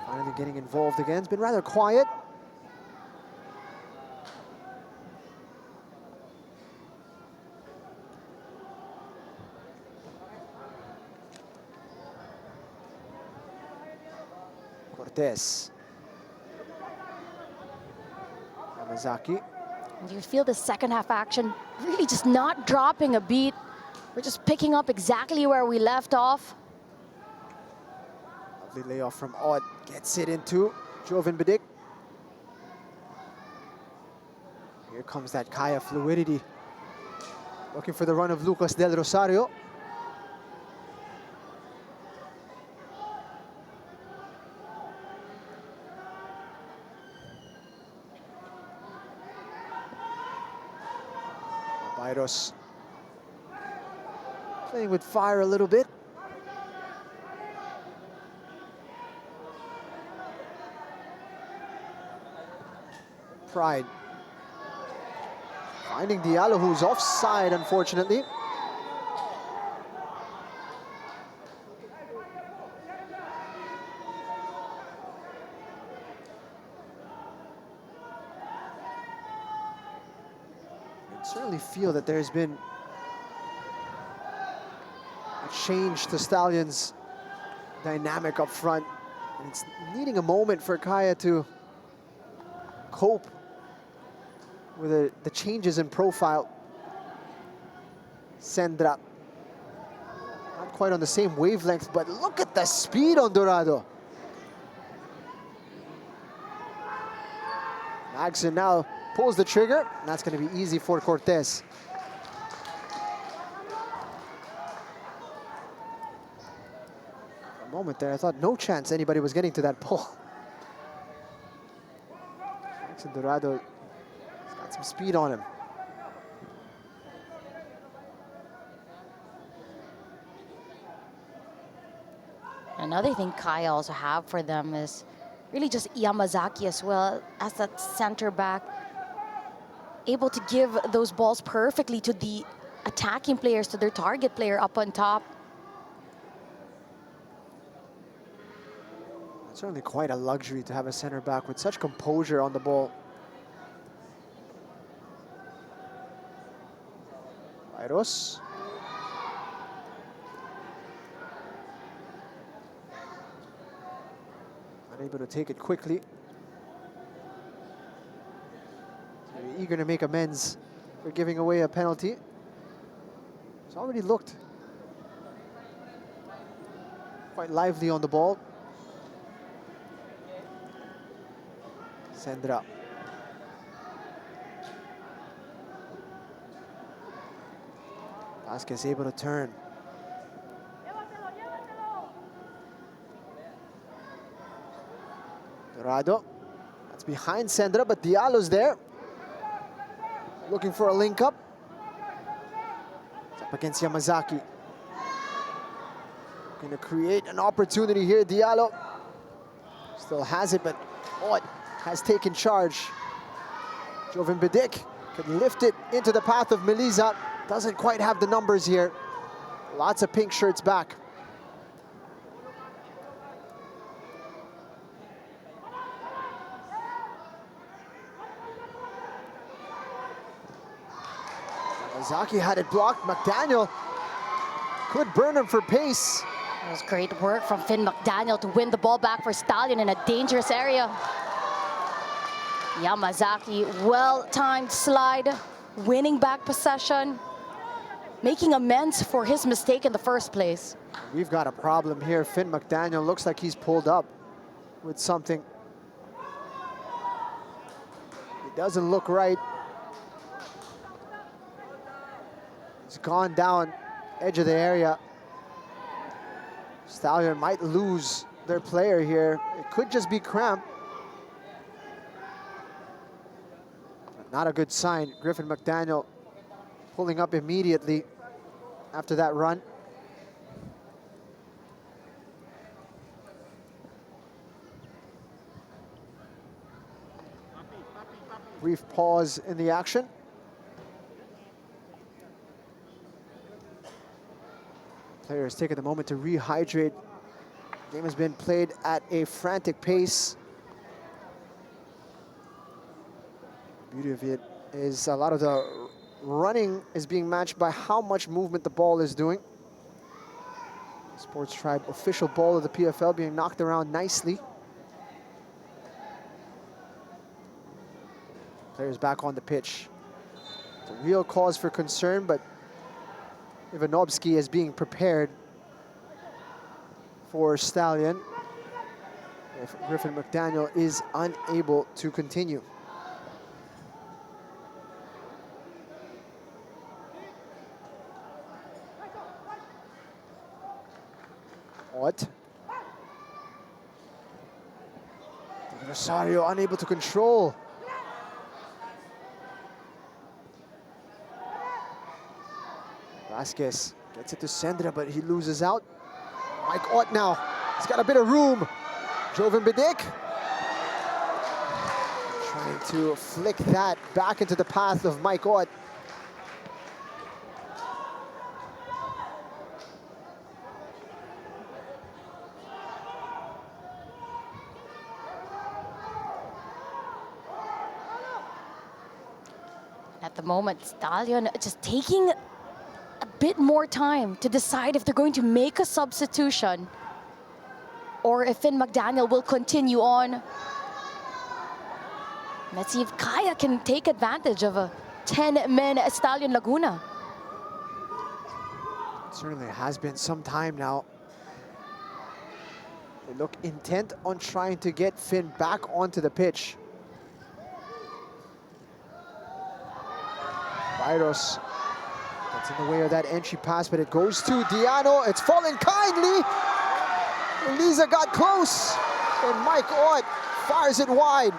Finally getting involved again. It's been rather quiet. Cortez. Yamazaki. You feel the second half action really just not dropping a beat. We're just picking up exactly where we left off. Lovely layoff from Odd. Gets it into Jovan Bidik. Here comes that Kaya fluidity. Looking for the run of Lucas Del Rosario. Byros playing with fire a little bit. Pride finding Diallo, who's offside, unfortunately. I certainly feel that there's been a change to Stallion's dynamic up front, and it's needing a moment for Kaya to cope with the changes in profile. Sendra, not quite on the same wavelength, but look at the speed on Dorado. Magson now pulls the trigger, and that's going to be easy for Cortez. For a moment there, I thought no chance anybody was getting to that ball. Magson Dorado got some speed on him. Another thing Kaya also have for them is really just Yamazaki as well as that center back, able to give those balls perfectly to the attacking players, to their target player up on top. It's certainly quite a luxury to have a center back with such composure on the ball. Iros. Unable to take it quickly. So eager to make amends for giving away a penalty. It's already looked quite lively on the ball. Sendra. Vasquez able to turn. Dorado. That's behind Sendra, but Diallo's there. Looking for a link up. It's up against Yamazaki. Going to create an opportunity here. Diallo still has it, but Vod has taken charge. Jovan Bidik could lift it into the path of Melisa. Doesn't quite have the numbers here. Lots of pink shirts back. Zaki had it blocked. McDaniel could burn him for pace. It was great work from Finn McDaniel to win the ball back for Stallion in a dangerous area. Yamazaki, well-timed slide, winning back possession, making amends for his mistake in the first place. We've got a problem here. Finn McDaniel looks like he's pulled up with something. It doesn't look right. He's gone down edge of the area. Stallion might lose their player here. It could just be cramp. Not a good sign. Griffin McDaniel pulling up immediately after that run. Brief pause in the action. Players taking a moment to rehydrate. Game has been played at a frantic pace. Beauty of it is a lot of the running is being matched by how much movement the ball is doing. Sports Tribe official ball of the PFL being knocked around nicely. Players back on the pitch. It's a real cause for concern, but Ivanovsky is being prepared for Stallion if Griffin McDaniel is unable to continue. What? Rosario unable to control. Vasquez gets it to Sendra, but he loses out. Mike Ott now. He's got a bit of room. Jovan Bidik trying to flick that back into the path of Mike Ott. At the moment, Stallion just taking a bit more time to decide if they're going to make a substitution or if Finn McDaniel will continue on. Let's see if Kaya can take advantage of a 10-man Stallion Laguna. It certainly has been some time now. They look intent on trying to get Finn back onto the pitch. Byros gets in the way of that entry pass, but it goes to Diano. It's fallen kindly. Elisa got close, and Mike Ott fires it wide.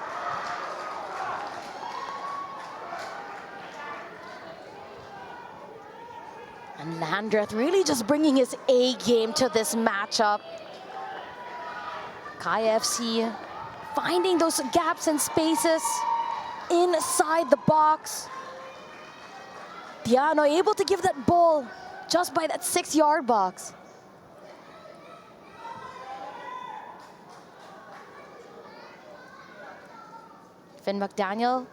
And Landreth really just bringing his A game to this matchup. Kaya FC finding those gaps and spaces inside the box. Diano able to give that ball just by that 6-yard box. Finn McDaniel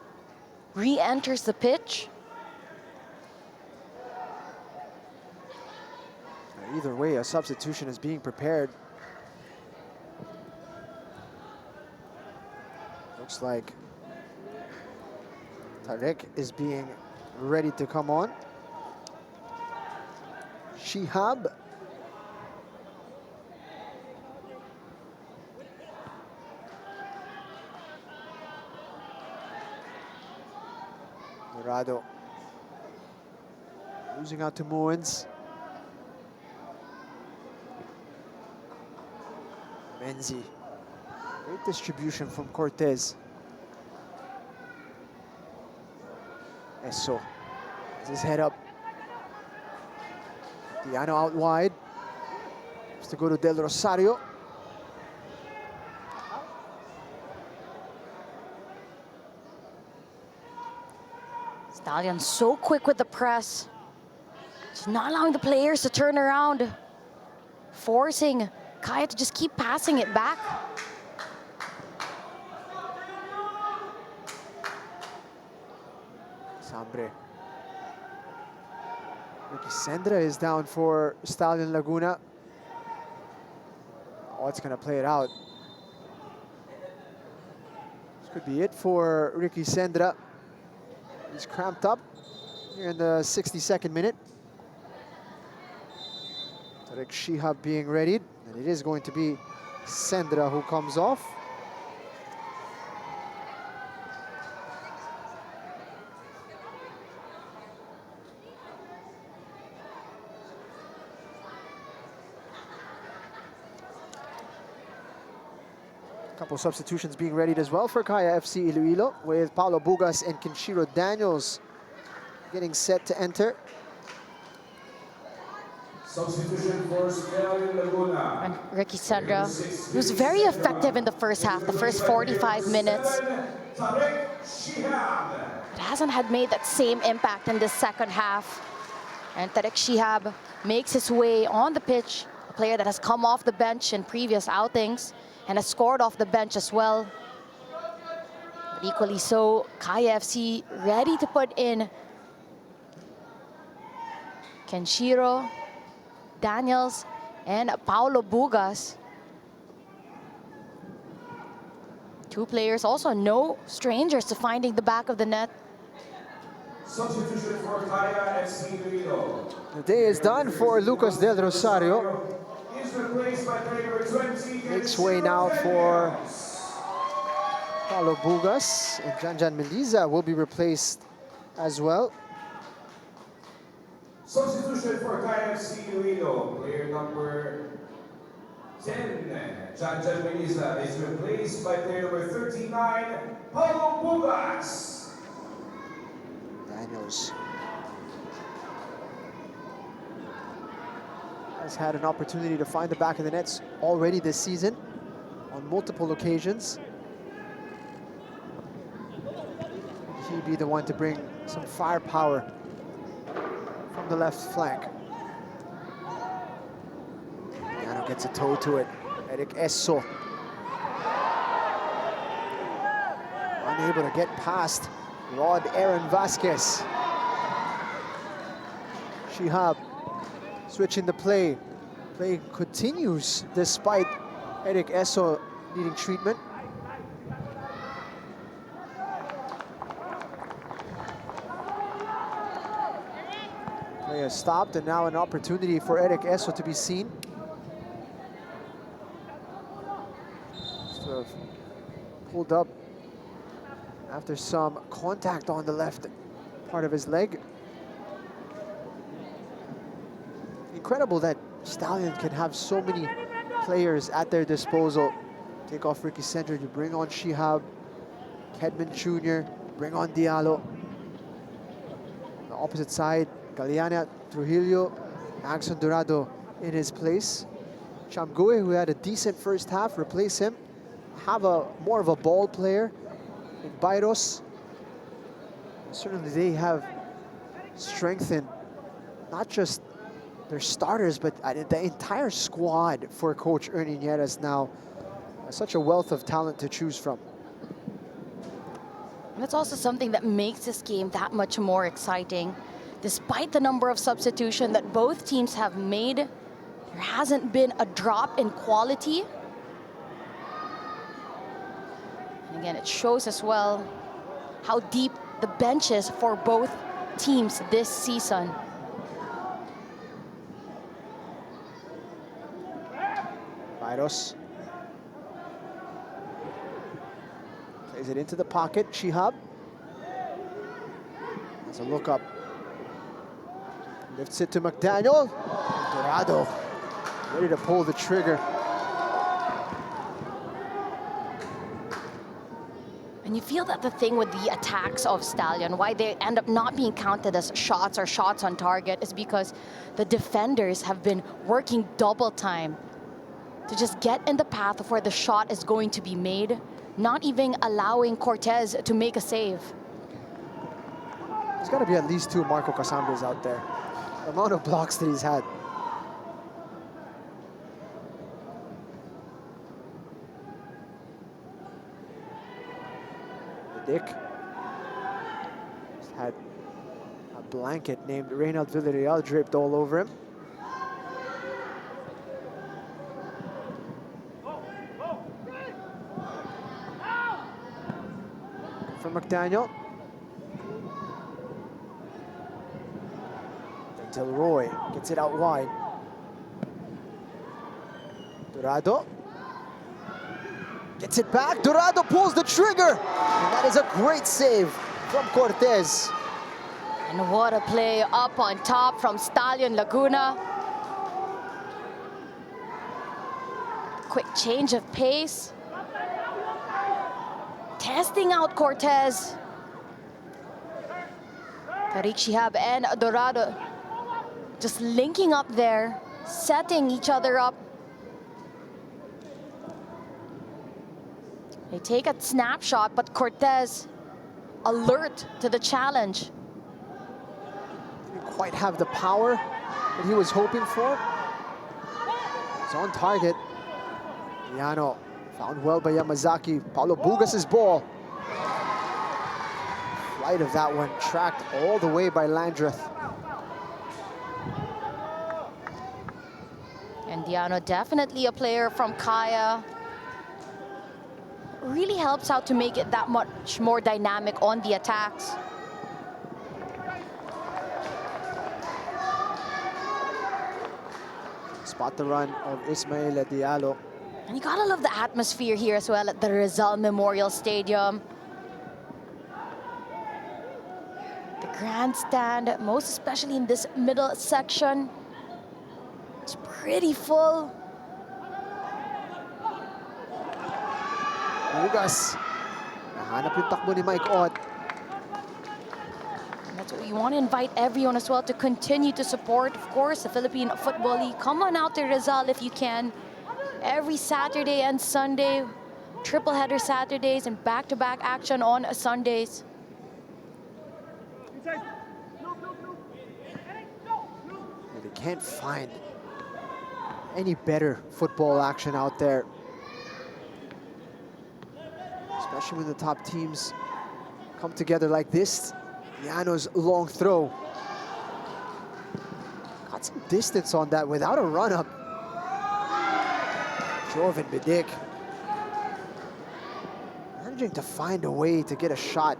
re-enters the pitch. Either way, a substitution is being prepared. Looks like Tarek is being ready to come on. Shihab. Dorado. Losing out to Muins. Menzi. Great distribution from Cortez. Eso. Has his head up. Diano out wide. Has to go to Del Rosario. Stallion so quick with the press. Just not allowing the players to turn around. Forcing Kaya to just keep passing it back. Sambre. Ricky Sendra is down for Stallion Laguna. Oh, it's gonna play it out. This could be it for Ricky Sendra. He's cramped up here in the 62nd minute. Tarek Shihab being readied, and it is going to be Sendra who comes off. Couple substitutions being readied as well for Kaya FC Iloilo, with Paulo Bugas and Kenshiro Daniels getting set to enter. Substitution for Stallion Laguna. And Ricky Sendra was very effective in the first half, the first 45 minutes. Tarek Shihab. It hasn't had made that same impact in the second half. And Tarek Shihab makes his way on the pitch, a player that has come off the bench in previous outings and has scored off the bench as well. But equally so, Kaya FC ready to put in Kenshiro Daniels and Paulo Bugas. Two players also no strangers to finding the back of the net. Substitution for Kaya FC Iloilo. The day is done for Lucas Del Rosario. Is replaced by number 20. Makes way now for Paulo Bugas, and Janjan Meliza will be replaced as well. Substitution for Kaya FC Iloilo. Player number 10, Janjan Meliza, is replaced by player number 39, Paulo Bugas. Daniels has had an opportunity to find the back of the nets already this season on multiple occasions. He'd be the one to bring some firepower from the left flank. Diano gets a toe to it. Eric Esso unable to get past Rod Aaron Vasquez. Shihab switching the play. Play continues despite Eric Esso needing treatment. Play has stopped, and now an opportunity for Eric Esso to be seen. Sort of pulled up after some contact on the left part of his leg. Incredible that Stallion can have so many players at their disposal. Take off Ricky Sendra, you bring on Shihab, Kedman Jr., bring on Diallo. On the opposite side, Galeana Trujillo, Axon Dorado in his place. Chamgue, who had a decent first half, replace him. have a more of a ball player in Byros. Certainly they have strengthened not just their starters, but the entire squad for Coach Ernie Nieves now. Such a wealth of talent to choose from. That's also something that makes this game that much more exciting. Despite the number of substitutions that both teams have made, there hasn't been a drop in quality. And again, it shows as well how deep the bench is for both teams this season. Byros plays it into the pocket. Shihab has a look up. Lifts it to McDaniel. Dorado ready to pull the trigger. And you feel that the thing with the attacks of Stallion, why they end up not being counted as shots or shots on target, is because the defenders have been working double time to just get in the path of where the shot is going to be made, not even allowing Cortez to make a save. There's got to be at least 2 Marco Casambres out there. The amount of blocks that he's had. Dick had a blanket named Reynald Villarreal draped all over him. From McDaniel. Until Roy gets it out wide. Dorado. Gets it back. Dorado pulls the trigger. And that is a great save from Cortez. And what a play up on top from Stallion Laguna. Quick change of pace. Testing out Cortez. Tariq Shihab and Dorado just linking up there, setting each other up. They take a snapshot, but Cortez alert to the challenge. Didn't quite have the power that he was hoping for. He's on target. Yano found well by Yamazaki. Paulo Bugas' ball. Flight of that one tracked all the way by Landreth. And Diano, definitely a player from Kaya. Really helps out to make it that much more dynamic on the attacks. Spot the run of Ismael Diallo. And you gotta love the atmosphere here as well at the Rizal Memorial Stadium. The grandstand, most especially in this middle section, it's pretty full. Bugas. Nahanap yung takbo ni Mike Ott. And that's what we want to invite everyone as well to continue to support, of course, the Philippine Football League. Come on out to Rizal if you can. Every Saturday and Sunday, triple header Saturdays and back-to-back action on Sundays. They can't find any better football action out there. Especially when the top teams come together like this. Yano's long throw. Got some distance on that without a run-up. Jovan Bidik managing to find a way to get a shot.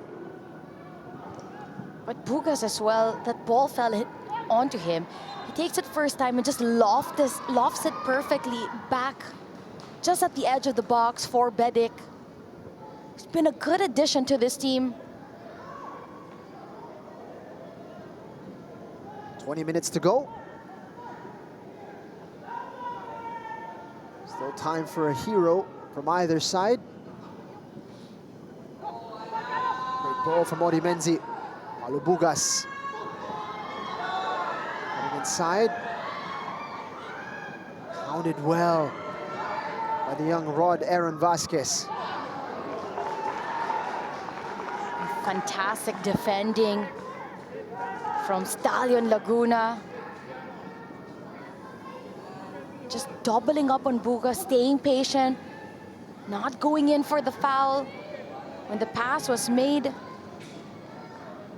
But Bugas as well, that ball fell onto him. He takes it first time and just lofts it perfectly back just at the edge of the box for Bidik. He's been a good addition to this team. 20 minutes to go. Still time for a hero from either side. Great ball from Ori Menzi. Paulo Bugas. Coming inside. Counted well. by the young Rod Aaron Vasquez. Fantastic defending from Stallion Laguna. Just doubling up on Buga, staying patient, not going in for the foul. When the pass was made,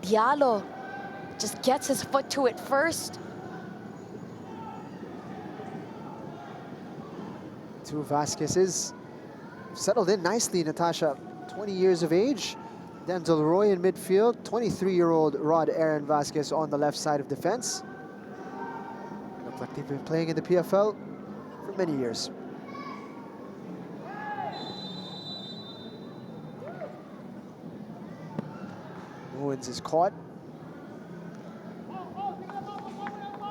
Diallo just gets his foot to it first. Two Vasquez's settled in nicely, Natasha. 20 years of age. Denzel Roy in midfield. 23-year-old Rod Aaron Vasquez on the left side of defense. Look like they've been playing in the PFL for many years. Owens is caught.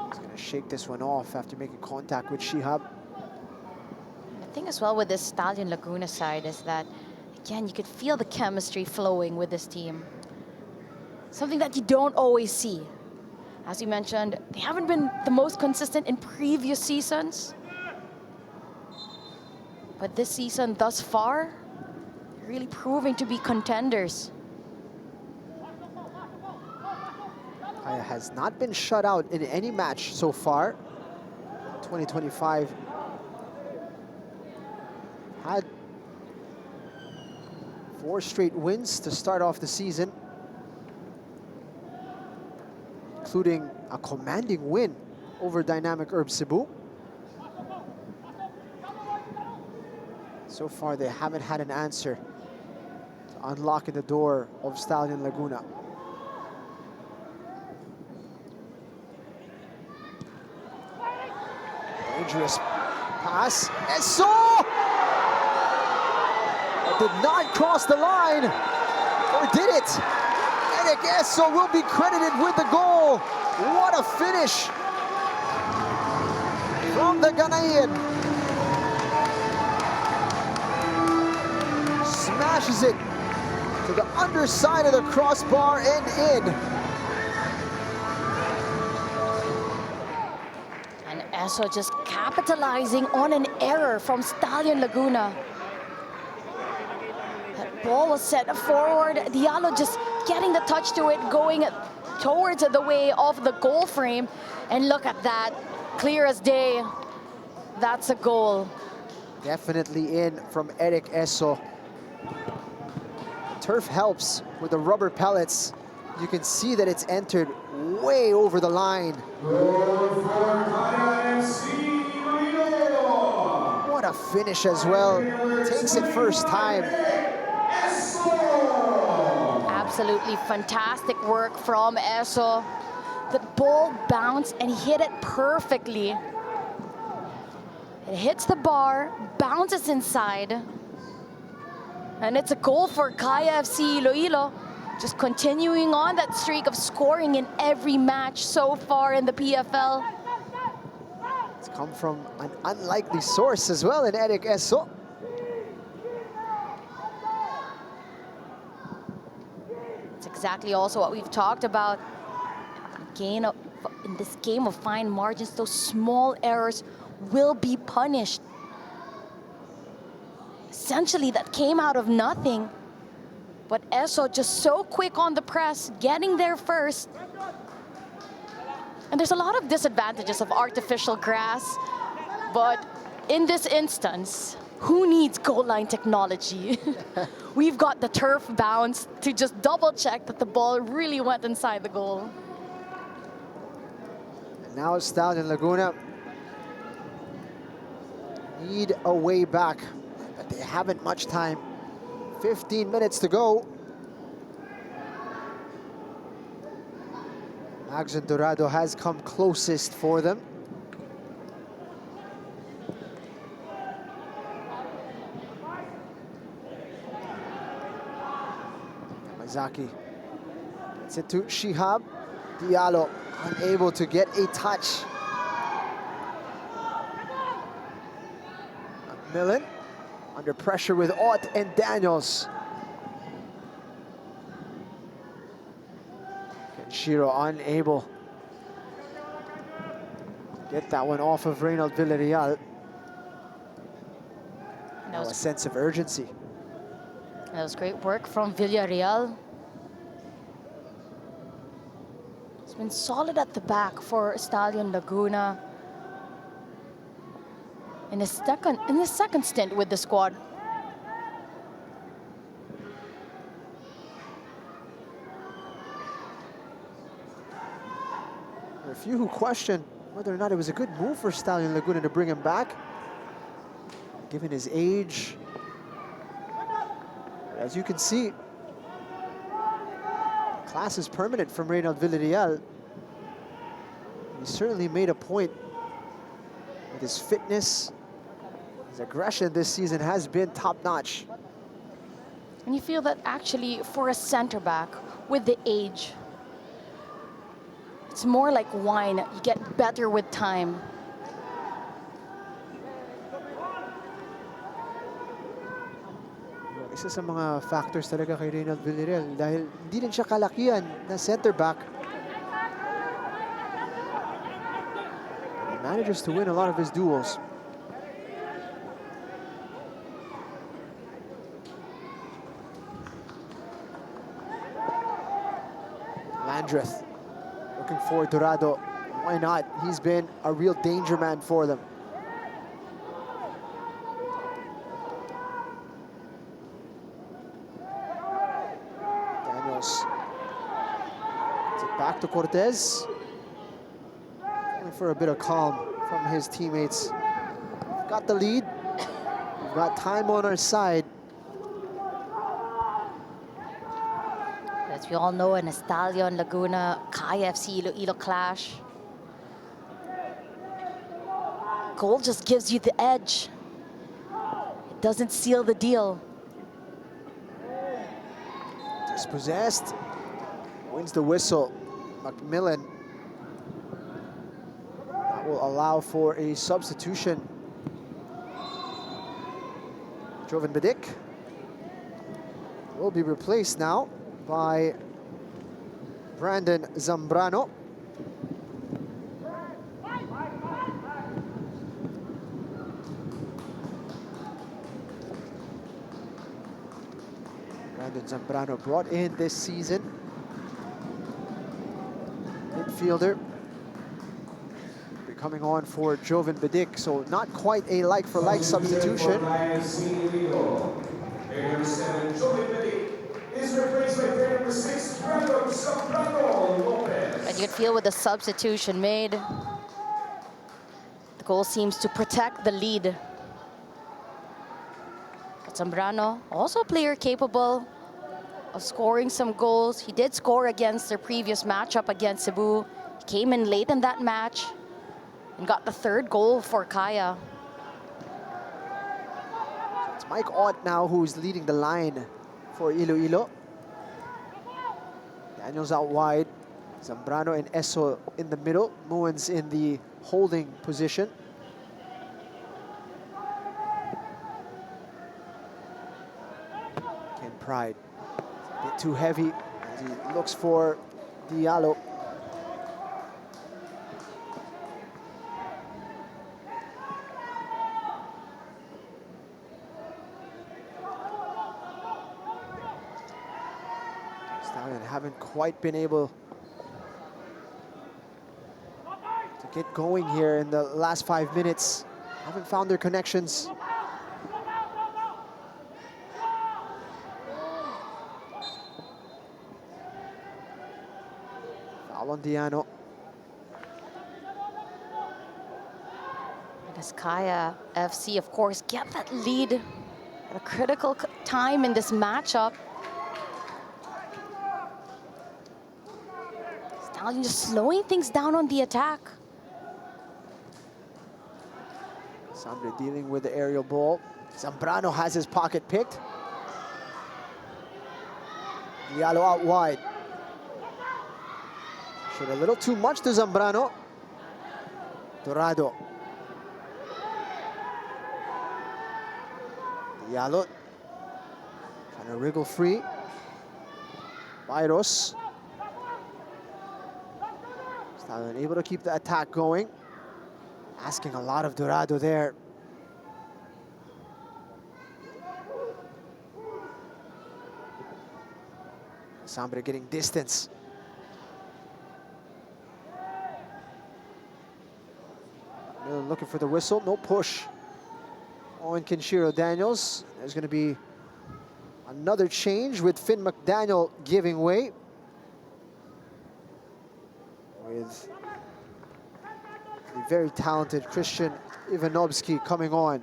He's going to shake this one off after making contact with Shihab. The thing as well with this Stallion Laguna side is that, again, you could feel the chemistry flowing with this team. Something that you don't always see. As you mentioned, they haven't been the most consistent in previous seasons. But this season thus far, they're really proving to be contenders. Kaya has not been shut out in any match so far. 2025 had 4 straight wins to start off the season, including a commanding win over Dynamic Herb Cebu. So far, they haven't had an answer to unlocking the door of Stallion Laguna. Dangerous pass. Eso! Did not cross the line, or did it? Eric Eso will be credited with the goal. What a finish from the Ghanaian. Smashes it to the underside of the crossbar and in. And Eso just capitalizing on an error from Stallion Laguna. That ball was set forward. Diallo just getting the touch to it, going towards the way of the goal frame. And look at that, clear as day. That's a goal. Definitely in from Eric Eso. Turf helps with the rubber pellets. You can see that it's entered way over the line. What a finish as well. Takes it first time. Absolutely fantastic work from Eso. The ball bounced and he hit it perfectly. It hits the bar, bounces inside. And it's a goal for Kaya FC Iloilo. Just continuing on that streak of scoring in every match so far in the PFL. It's come from an unlikely source as well in Eric Eso. It's exactly also what we've talked about. In this game of fine margins, those small errors will be punished. Essentially, that came out of nothing. But Eso just so quick on the press, getting there first. And there's a lot of disadvantages of artificial grass. But in this instance, who needs goal line technology? We've got the turf bounce to just double check that the ball really went inside the goal. And now Stallion Laguna need a way back, but they haven't much time. 15 minutes to go. Magson Dorado has come closest for them. Yamazaki gets it to Shihab. Diallo unable to get a touch. Millen under pressure with Ott and Daniels. Kenshiro unable to get that one off of Reynald Villarreal. Now a sense of urgency. That was great work from Villarreal. It's been solid at the back for Stallion Laguna. In his second stint with the squad. There are a few who question whether or not it was a good move for Stallion Laguna to bring him back, given his age. As you can see, class is permanent from Reynald Villarreal. He certainly made a point with his fitness. His aggression this season has been top-notch. And you feel that actually for a center back with the age, it's more like wine. You get better with time. Isa sa mga factors talaga kay Reynald Villarreal dahil hindi rin siya kalakihan na center back. He manages to win a lot of his duels. Landreth looking for Dorado. Why not? He's been a real danger man for them. Daniels. It's it back to Cortez. Looking for a bit of calm from his teammates. We've got the lead. We've got time on our side. As we all know, in a Stallion Laguna, Kaya FC Iloilo clash. Goal just gives you the edge. It doesn't seal the deal. Dispossessed. Wins the whistle. Macmillan. That will allow for a substitution. Joven Bedic will be replaced now by Brandon Zambrano. Brandon Zambrano brought in this season. Midfielder. Coming on for Joven Bedic, so not quite a like-for-like substitution. Player number 7, Joven Bedic, is replaced by player number 6, Brandon Zambrano Lopez. And you can feel with the substitution made, the goal seems to protect the lead. But Zambrano, also a player capable of scoring some goals. He did score against their previous matchup against Cebu. He came in late in that match and got the third goal for Kaya. It's Mike Ott now who's leading the line for Iloilo. Daniels out wide. Zambrano and Eso in the middle. Muins in the holding position. Ken Pride. A bit too heavy as he looks for Diallo. Stallion haven't quite been able to get going here in the last 5 minutes. Haven't found their connections. Foul on Diano. Does Kaya FC, of course, get that lead at a critical time in this matchup? Stallion just slowing things down on the attack. Sambre dealing with the aerial ball. Zambrano has his pocket picked. Diallo out wide. Showed a little too much to Zambrano. Dorado. Diallo trying to wriggle free. Byros. Stallion able to keep the attack going. Asking a lot of Dorado there. Sambre getting distance. Miller looking for the whistle, no push on Kenshiro Daniels. There's going to be another change with Finn McDaniel giving way. With the very talented Christian Ivanovsky coming on.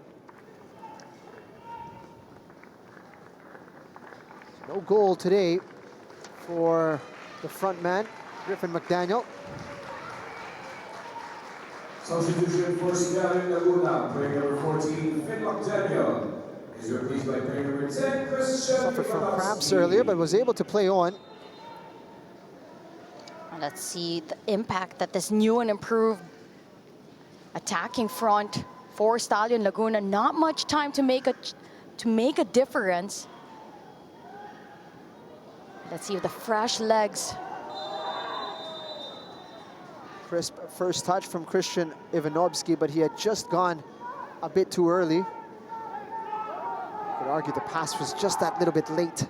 No goal today for the front man, Griffin McDaniel. Substitution for Stallion Laguna, player number 14, Vod Stallion, is replaced by player number 10, Christian. Suffered from cramps earlier, but was able to play on. Let's see the impact that this new and improved attacking front for Stallion Laguna. Not much time to make a difference. Let's see if the fresh legs. Crisp first touch from Christian Ivanovsky, but he had just gone a bit too early. You could argue the pass was just that little bit late.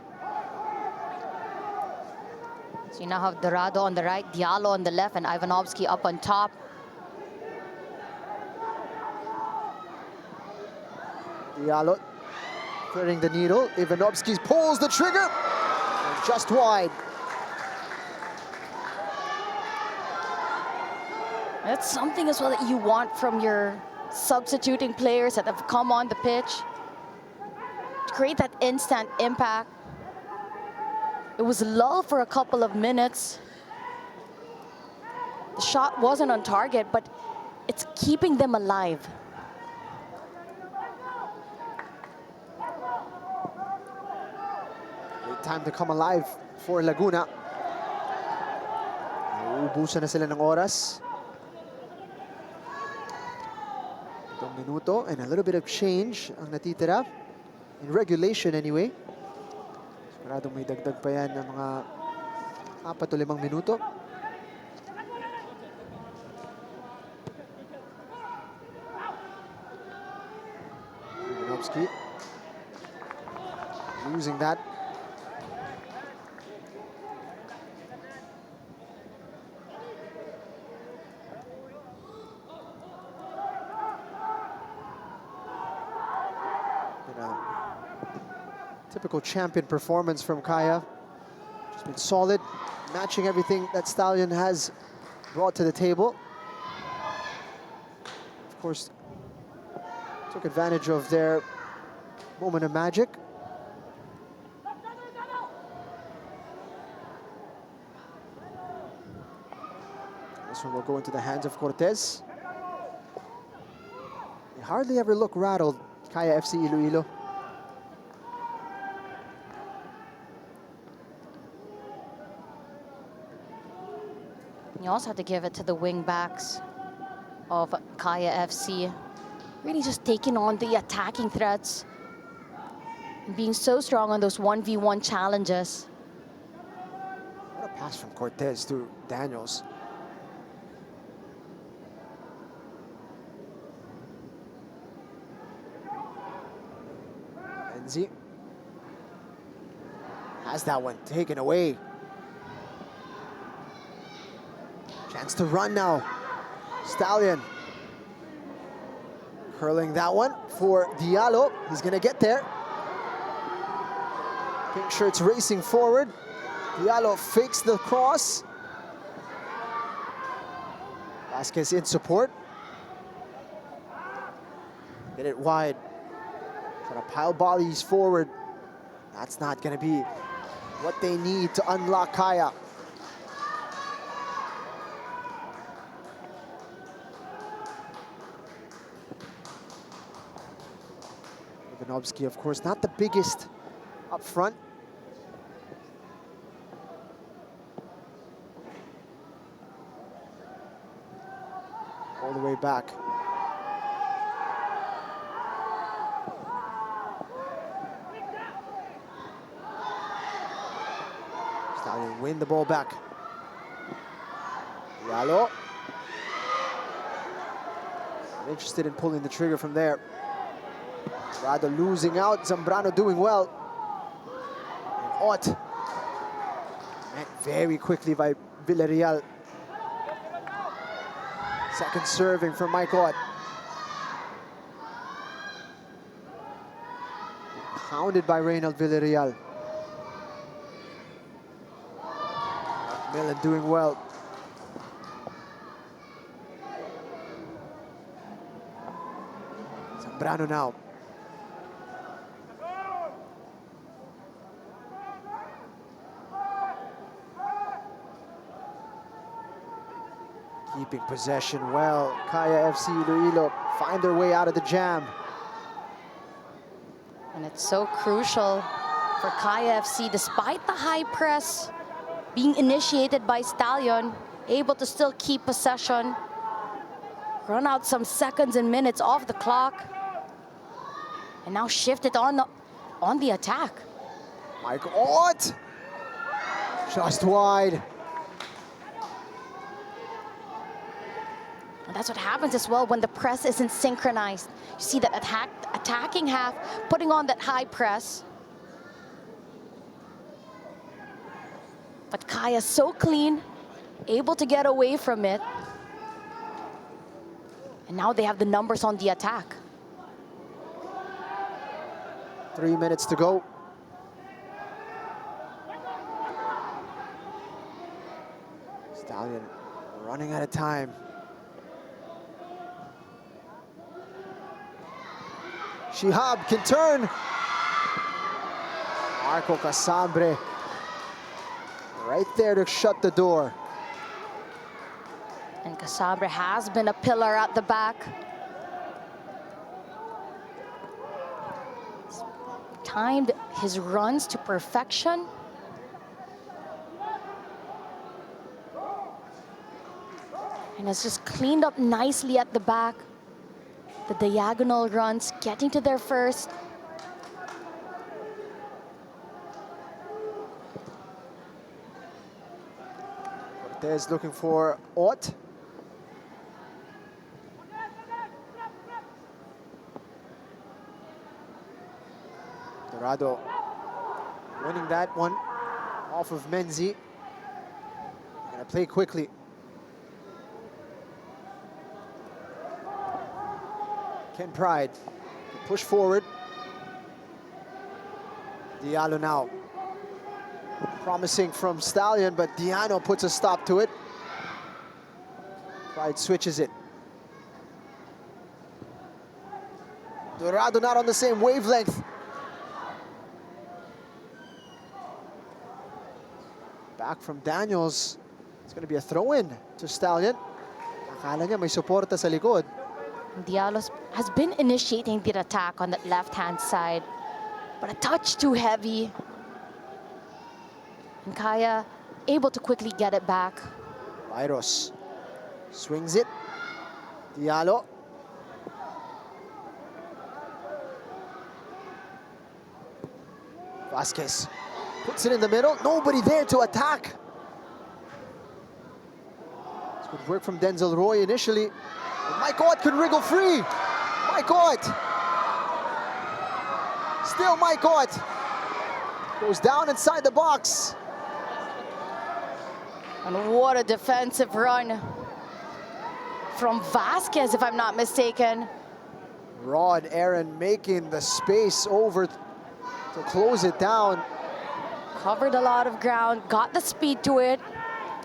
So you now have Dorado on the right, Diallo on the left, and Ivanovsky up on top. Diallo threading the needle. Ivanovsky pulls the trigger. And just wide. That's something as well that you want from your substituting players that have come on the pitch. To create that instant impact. It was lull for a couple of minutes. The shot wasn't on target, but it's keeping them alive. Great time to come alive for Laguna. Nauubusan na sila ng oras. Itong minuto and a little bit of change ang natitira. In regulation anyway. Siguradong may dagdag pa yan ng mga 4 o 5 minuto. Ivanovsky losing that. Typical champion performance from Kaya. Just been solid, matching everything that Stallion has brought to the table. Of course, took advantage of their moment of magic. This one will go into the hands of Cortez. They hardly ever look rattled, Kaya FC Iloilo. You also have to give it to the wing backs of Kaya FC. Really just taking on the attacking threats. And being so strong on those 1v1 challenges. What a pass from Cortez to Daniels. Enzi has that one taken away. Chance to run now. Stallion curling that one for Diallo. He's gonna get there. Pink shirts racing forward. Diallo fakes the cross. Vasquez in support. Get it wide. Trying to pile volleys forward. That's not gonna be what they need to unlock Kaya. Ivanovsky, of course, not the biggest up front. All the way back. Stallion win the ball back. Diallo. Interested in pulling the trigger from there. Rado losing out, Zambrano doing well. And Ott Met very quickly by Villarreal. Second serving for Mike Ott. Hounded by Reynald Villarreal. Millen doing well. Zambrano now. Keeping possession well. Kaya FC Iloilo find their way out of the jam. And it's so crucial for Kaya FC, despite the high press being initiated by Stallion, able to still keep possession, run out some seconds and minutes off the clock, and now shift it on the attack. Mike Ott! Just wide. And that's what happens as well when the press isn't synchronized. You see that attacking half, putting on that high press. But Kaya so clean, able to get away from it. And now they have the numbers on the attack. 3 minutes to go. Stallion running out of time. Shihab can turn. Marco Casabre right there to shut the door. And Casabre has been a pillar at the back. He's timed his runs to perfection. And has just cleaned up nicely at the back. The diagonal runs, getting to their first. Cortez looking for Ott. Dorado winning that one off of Menzi. Gonna play quickly. Ken Pride, push forward. Diallo now. Promising from Stallion, but Diano puts a stop to it. Pride switches it. Dorado not on the same wavelength. Back from Daniels. It's going to be a throw-in to Stallion. Akala niya may suporta sa likod. Diallo has been initiating the attack on that left-hand side, but a touch too heavy. And Kaya able to quickly get it back. Byros swings it. Diallo. Vasquez puts it in the middle. Nobody there to attack. It's good work from Denzel Roy initially. And Mike Ott can wriggle free. Mike Ott. Still Mike Ott. Goes down inside the box. And what a defensive run from Vasquez, if I'm not mistaken. Rod Aaron making the space over to close it down. Covered a lot of ground, got the speed to it,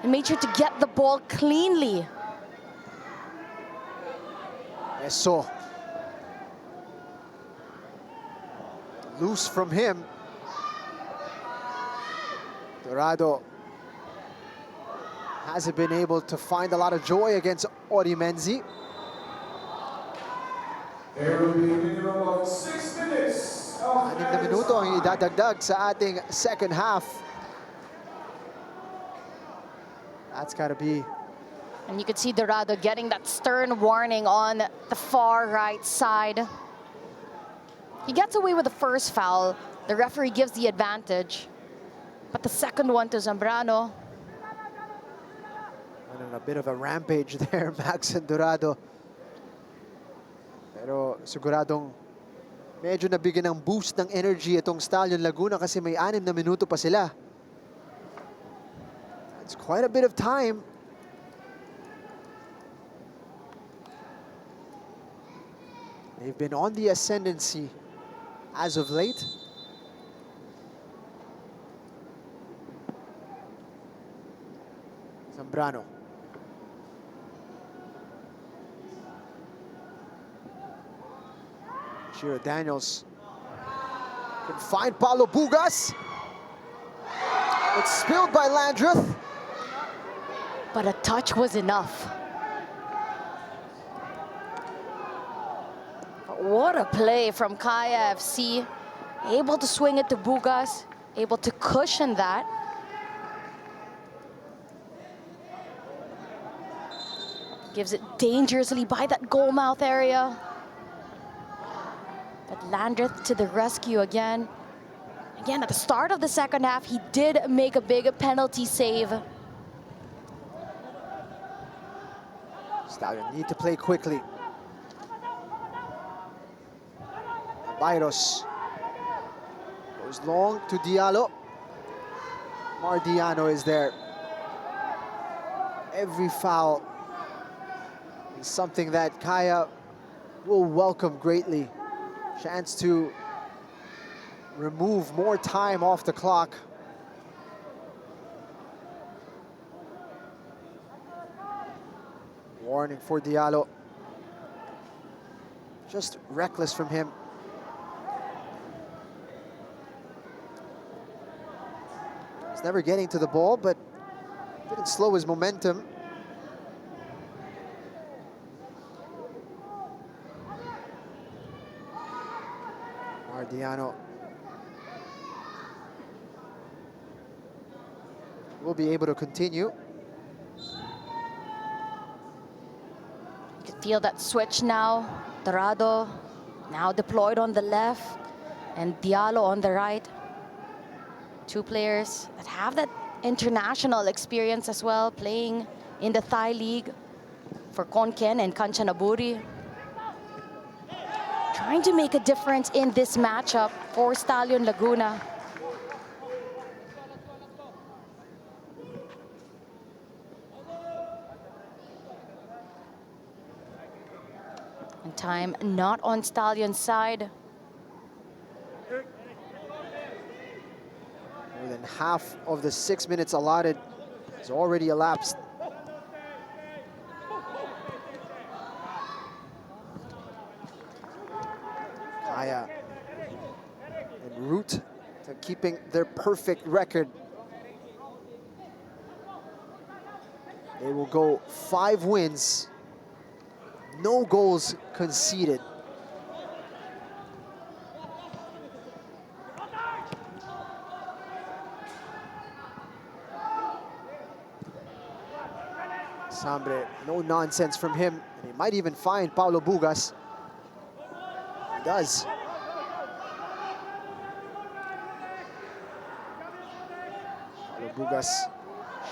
and made sure to get the ball cleanly. Eso. Loose from him. Dorado hasn't been able to find a lot of joy against Ori Menzi. There will be a minimum of 6 minutes of 6 na minuto ang idadagdag sa ating second half. That's gotta be. And you could see Dorado getting that stern warning on the far right side. He gets away with the first foul. The referee gives the advantage. But the second one to Zambrano. Went on a bit of a rampage there, Max and Dorado. Pero siguradong medyo nabigyan ng boost ng energy itong Stallion Laguna kasi may 6 na minuto pa sila. It's quite a bit of time. They've been on the ascendancy as of late. Zambrano. Shiro Daniels can find Paulo Bugas. It's spilled by Landreth. But a touch was enough. What a play from Kaya FC. Able to swing it to Bugas, able to cushion that. Gives it dangerously by that goal mouth area. But Landreth to the rescue again. Again, at the start of the second half, he did make a big penalty save. Stallion need to play quickly. Byros goes long to Diallo. Mardiano is there. Every foul is something that Kaya will welcome greatly. Chance to remove more time off the clock. Warning for Diallo. Just reckless from him. He's never getting to the ball, but didn't slow his momentum. Mardiano will be able to continue. You can feel that switch now. Dorado now deployed on the left and Diallo on the right. Two players that have that international experience as well, playing in the Thai league for Konken and Kanchanaburi. Trying to make a difference in this matchup for Stallion Laguna. And time not on Stallion's side. More than half of the 6 minutes allotted has already elapsed. Kaya en route to keeping their perfect record. They will go 5 wins, no goals conceded. Sambre, no nonsense from him. And he might even find Paulo Bugas. He does. Paulo Bugas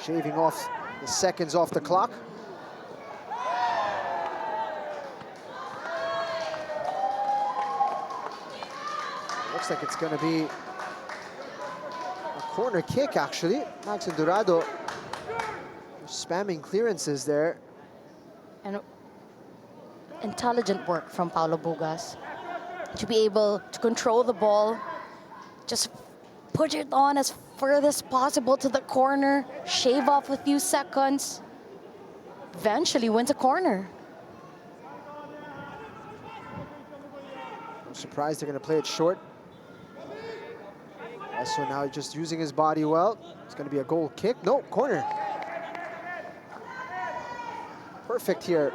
shaving off the seconds off the clock. Looks like it's going to be a corner kick, actually. Max and Dorado spamming clearances there. And intelligent work from Paulo Bugas to be able to control the ball, just put it on as furthest possible to the corner, shave off a few seconds, eventually wins a corner. I'm surprised they're going to play it short. Also now just using his body well. It's going to be a goal kick. No, corner. Perfect here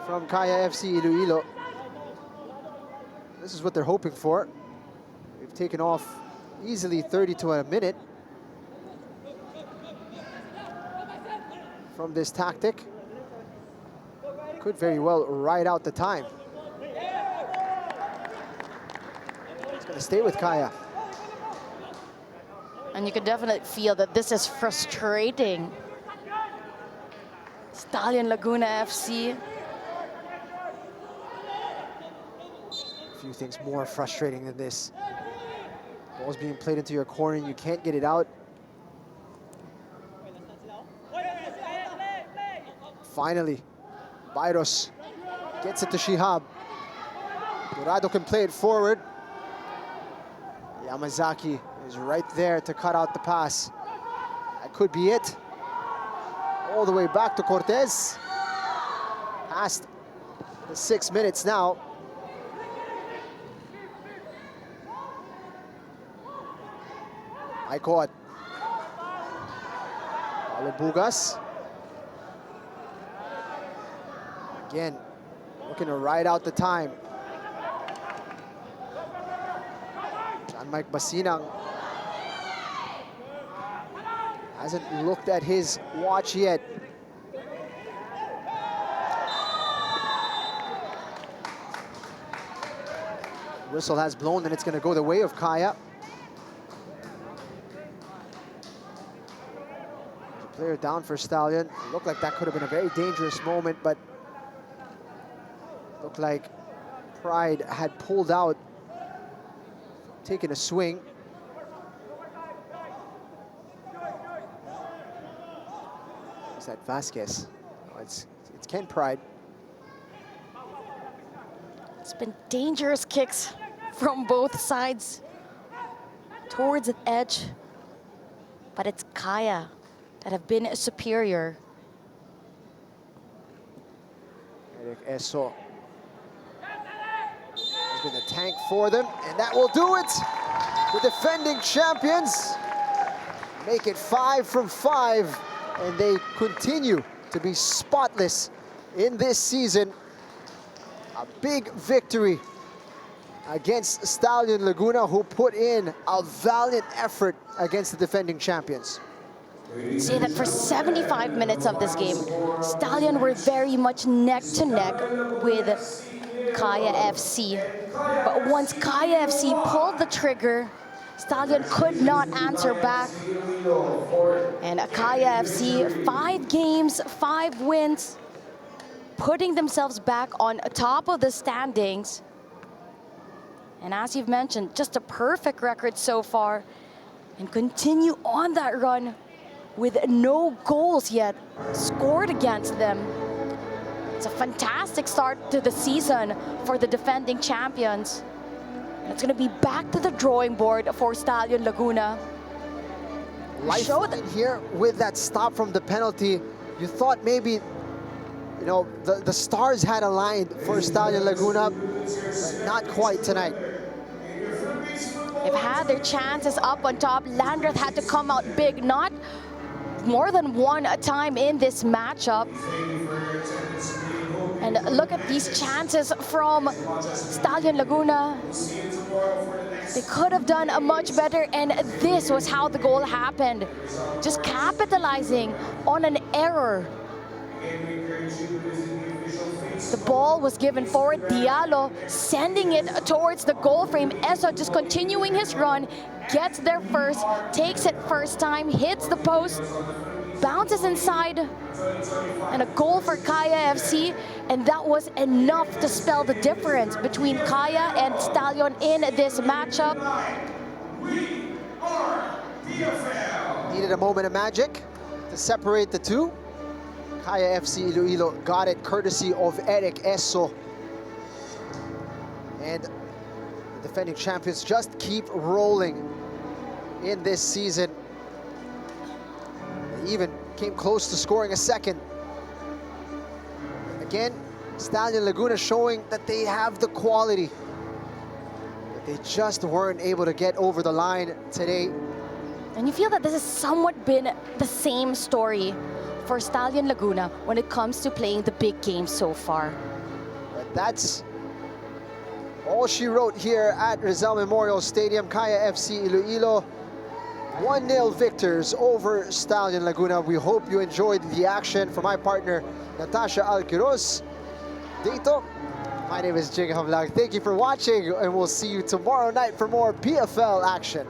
from Kaya FC Iloilo. This is what they're hoping for. They've taken off easily 30 to a minute from this tactic. Could very well ride out the time. It's going to stay with Kaya. And you can definitely feel that this is frustrating. Stallion Laguna FC. A few things more frustrating than this. Ball's being played into your corner and you can't get it out. Finally, Byros gets it to Shihab. Dorado can play it forward. Yamazaki is right there to cut out the pass. That could be it. All the way back to Cortez. Past the 6 minutes now. Aikot. Bugas. Again, looking to ride out the time. John Mike Basinang hasn't looked at his watch yet. Whistle has blown, and it's going to go the way of Kaya. Player down for Stallion. It looked like that could have been a very dangerous moment, but looked like Pride had pulled out, taking a swing. Is that Vasquez? Oh, it's Ken Pride. It's been dangerous kicks from both sides towards the edge, but it's Kaya that have been superior. Eric Eso has been the tank for them, and that will do it. The defending champions make it 5 from 5, and they continue to be spotless in this season. A big victory against Stallion Laguna, who put in a valiant effort against the defending champions. Say that for 75 minutes of this game, Stallion were very much neck to neck with Kaya FC. But once Kaya FC pulled the trigger, Stallion could not answer back. And Kaya FC, 5 games, 5 wins, putting themselves back on top of the standings. And as you've mentioned, just a perfect record so far, and continue on that run with no goals yet scored against them. It's a fantastic start to the season for the defending champions. It's going to be back to the drawing board for Stallion Laguna. Life in here with that stop from the penalty. You thought maybe, you know, the stars had aligned for Stallion Laguna, but not quite tonight. They've had their chances up on top. Landreth had to come out big, not more than one time in this matchup. And look at these chances from Stallion Laguna. They could have done a much better, and this was how the goal happened. Just capitalizing on an error. The ball was given forward. Diallo sending it towards the goal frame. Eso just continuing his run, gets there first, takes it first time, hits the post, bounces inside, and a goal for Kaya FC. And that was enough to spell the difference between Kaya and Stallion in this matchup. Needed a moment of magic to separate the two. Kaya FC Iloilo got it courtesy of Eric Eso. And the defending champions just keep rolling in this season. They even came close to scoring a second. Again, Stallion Laguna showing that they have the quality, but they just weren't able to get over the line today. And you feel that this has somewhat been the same story for Stallion Laguna when it comes to playing the big games so far. But that's all she wrote here at Rizal Memorial Stadium. Kaya FC Iloilo 1-0 victors over Stallion Laguna. We hope you enjoyed the action. For my partner, Natasha Alquiros, dito, my name is Jing Hamlag. Thank you for watching, and we'll see you tomorrow night for more PFL action.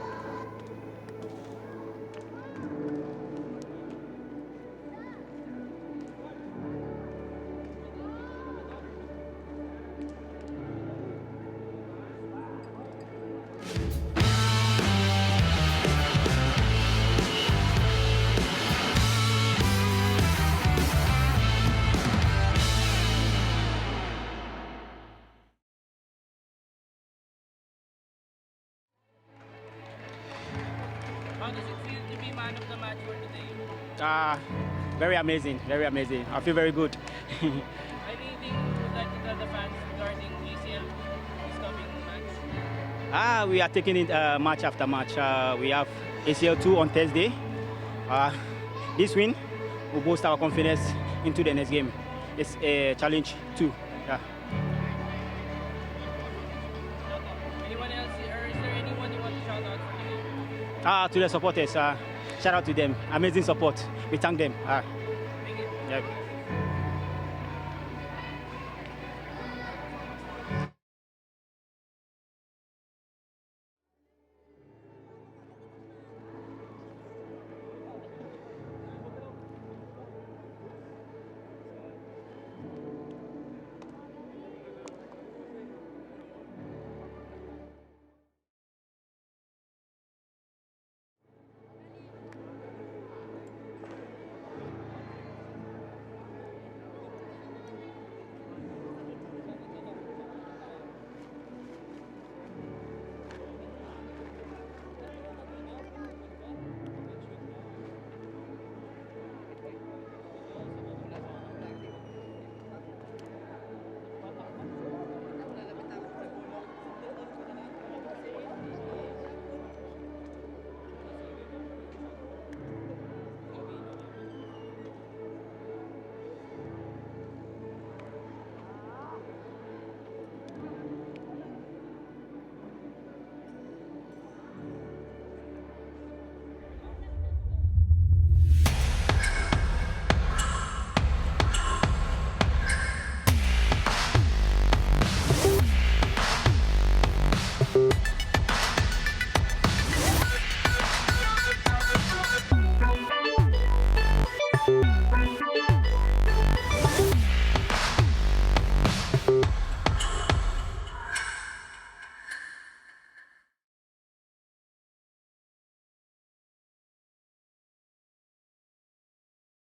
man of the match for today? Very amazing, very amazing. I feel very good. Anything you would like to tell the fans regarding ACL this coming match? We are taking it match after match. We have ACL 2 on Thursday. This win will boost our confidence into the next game. It's a challenge 2. Yeah. Anyone else, or is there anyone you want to shout out for the game? To the supporters, shout out to them. Amazing support. We thank them. Thank you. Yeah.